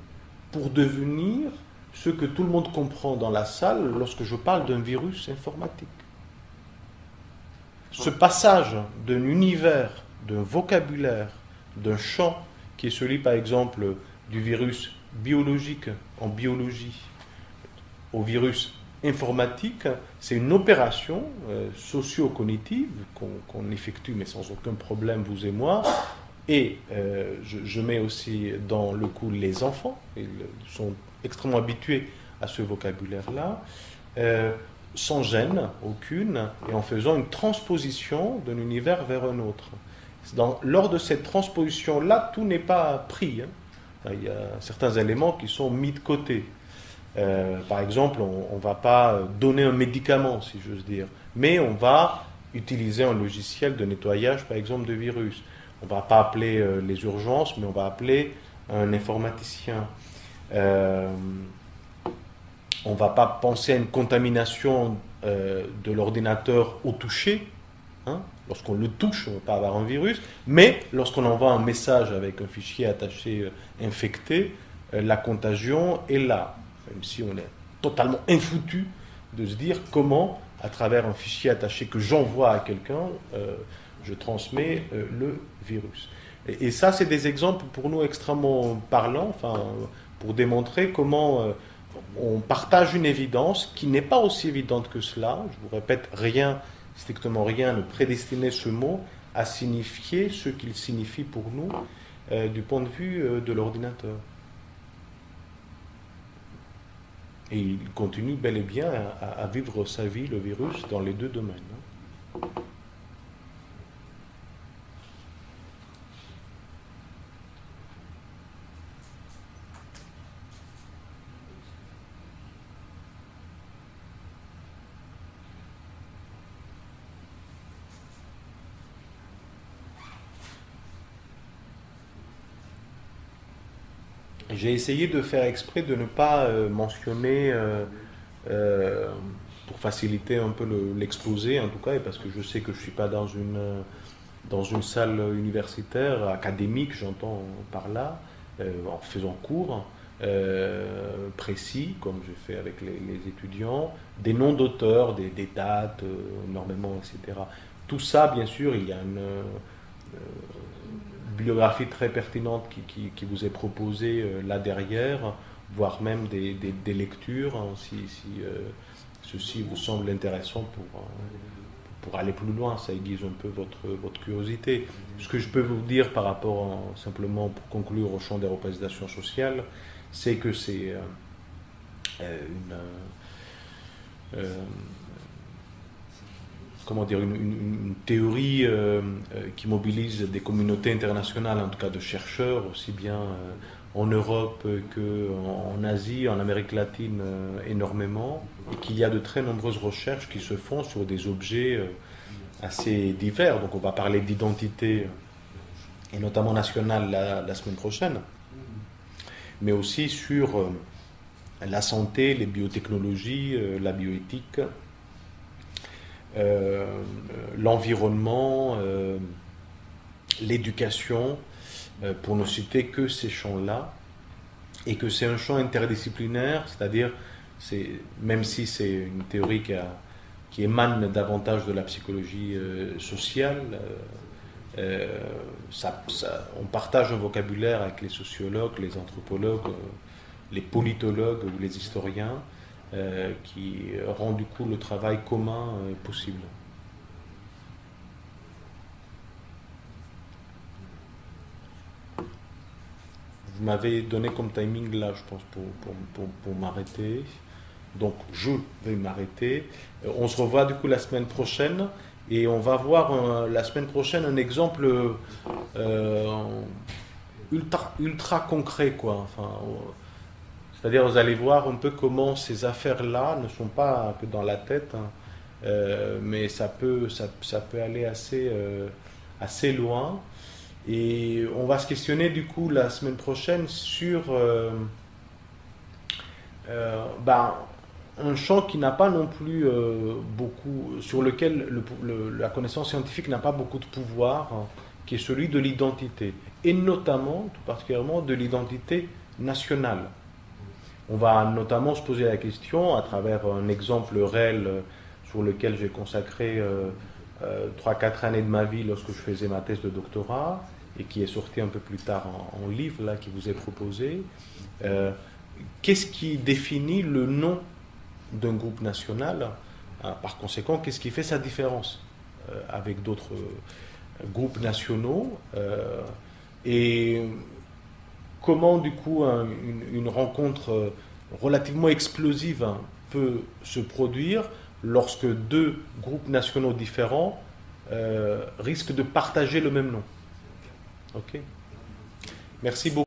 S1: pour devenir ce que tout le monde comprend dans la salle lorsque je parle d'un virus informatique. Ce passage d'un univers, d'un vocabulaire, d'un champ qui est celui par exemple du virus biologique en biologie au virus informatique, c'est une opération socio-cognitive qu'on effectue mais sans aucun problème, vous et moi. Et je mets aussi dans le coup les enfants, ils sont extrêmement habitués à ce vocabulaire-là, sans gêne aucune, et en faisant une transposition d'un univers vers un autre. Lors de cette transposition-là, tout n'est pas pris. Il y a certains éléments qui sont mis de côté. Par exemple, on ne va pas donner un médicament, si j'ose dire, mais on va utiliser un logiciel de nettoyage, par exemple, de virus. On ne va pas appeler les urgences, mais on va appeler un informaticien. On ne va pas penser à une contamination de l'ordinateur au toucher. Hein. Lorsqu'on le touche, on ne va pas avoir un virus. Mais lorsqu'on envoie un message avec un fichier attaché infecté, la contagion est là. Même si on est totalement infoutu de se dire comment, à travers un fichier attaché que j'envoie à quelqu'un, je transmets le virus. Et ça, c'est des exemples pour nous extrêmement parlants, enfin, pour démontrer comment on partage une évidence qui n'est pas aussi évidente que cela. Je vous répète, rien, strictement rien ne prédestinait ce mot à signifier ce qu'il signifie pour nous du point de vue de l'ordinateur. Et il continue bel et bien à vivre sa vie, le virus, dans les deux domaines. J'ai essayé de faire exprès de ne pas mentionner, pour faciliter un peu l'exposé en tout cas, et parce que je sais que je ne suis pas dans une salle universitaire, académique, j'entends par là, en faisant cours précis, comme je fais avec les étudiants, des noms d'auteurs, des dates, énormément, etc. Tout ça, bien sûr, il y a une biographie très pertinente qui vous est proposée là derrière, voire même des lectures, hein, si ceci vous semble intéressant pour aller plus loin, ça aiguise un peu votre curiosité. Ce que je peux vous dire par rapport, simplement pour conclure au champ des représentations sociales, c'est que c'est une théorie qui mobilise des communautés internationales, en tout cas de chercheurs, aussi bien en Europe qu'en Asie, en Amérique latine énormément, et qu'il y a de très nombreuses recherches qui se font sur des objets assez divers. Donc on va parler d'identité, et notamment nationale la semaine prochaine, mais aussi sur la santé, les biotechnologies, la bioéthique, l'environnement, l'éducation, pour ne citer que ces champs-là, et que c'est un champ interdisciplinaire, c'est-à-dire, même si c'est une théorie qui émane davantage de la psychologie sociale, on partage un vocabulaire avec les sociologues, les anthropologues, les politologues ou les historiens, qui rend du coup le travail commun possible. Vous m'avez donné comme timing là, je pense, pour m'arrêter. Donc je vais m'arrêter. On se revoit du coup la semaine prochaine et on va voir la semaine prochaine un exemple ultra concret, quoi. Enfin, c'est-à-dire, vous allez voir un peu comment ces affaires-là ne sont pas que dans la tête, hein, mais ça peut aller assez loin. Et on va se questionner du coup la semaine prochaine sur un champ qui n'a pas non plus beaucoup, sur lequel la connaissance scientifique n'a pas beaucoup de pouvoir, hein, qui est celui de l'identité, et notamment, tout particulièrement, de l'identité nationale. On va notamment se poser la question, à travers un exemple réel sur lequel j'ai consacré 3-4 années de ma vie lorsque je faisais ma thèse de doctorat, et qui est sorti un peu plus tard en livre, là, qui vous est proposé. Qu'est-ce qui définit le nom d'un groupe national? Par conséquent, qu'est-ce qui fait sa différence avec d'autres groupes nationaux? Et comment, du coup, une rencontre relativement explosive peut se produire lorsque deux groupes nationaux différents risquent de partager le même nom. Ok. Merci beaucoup.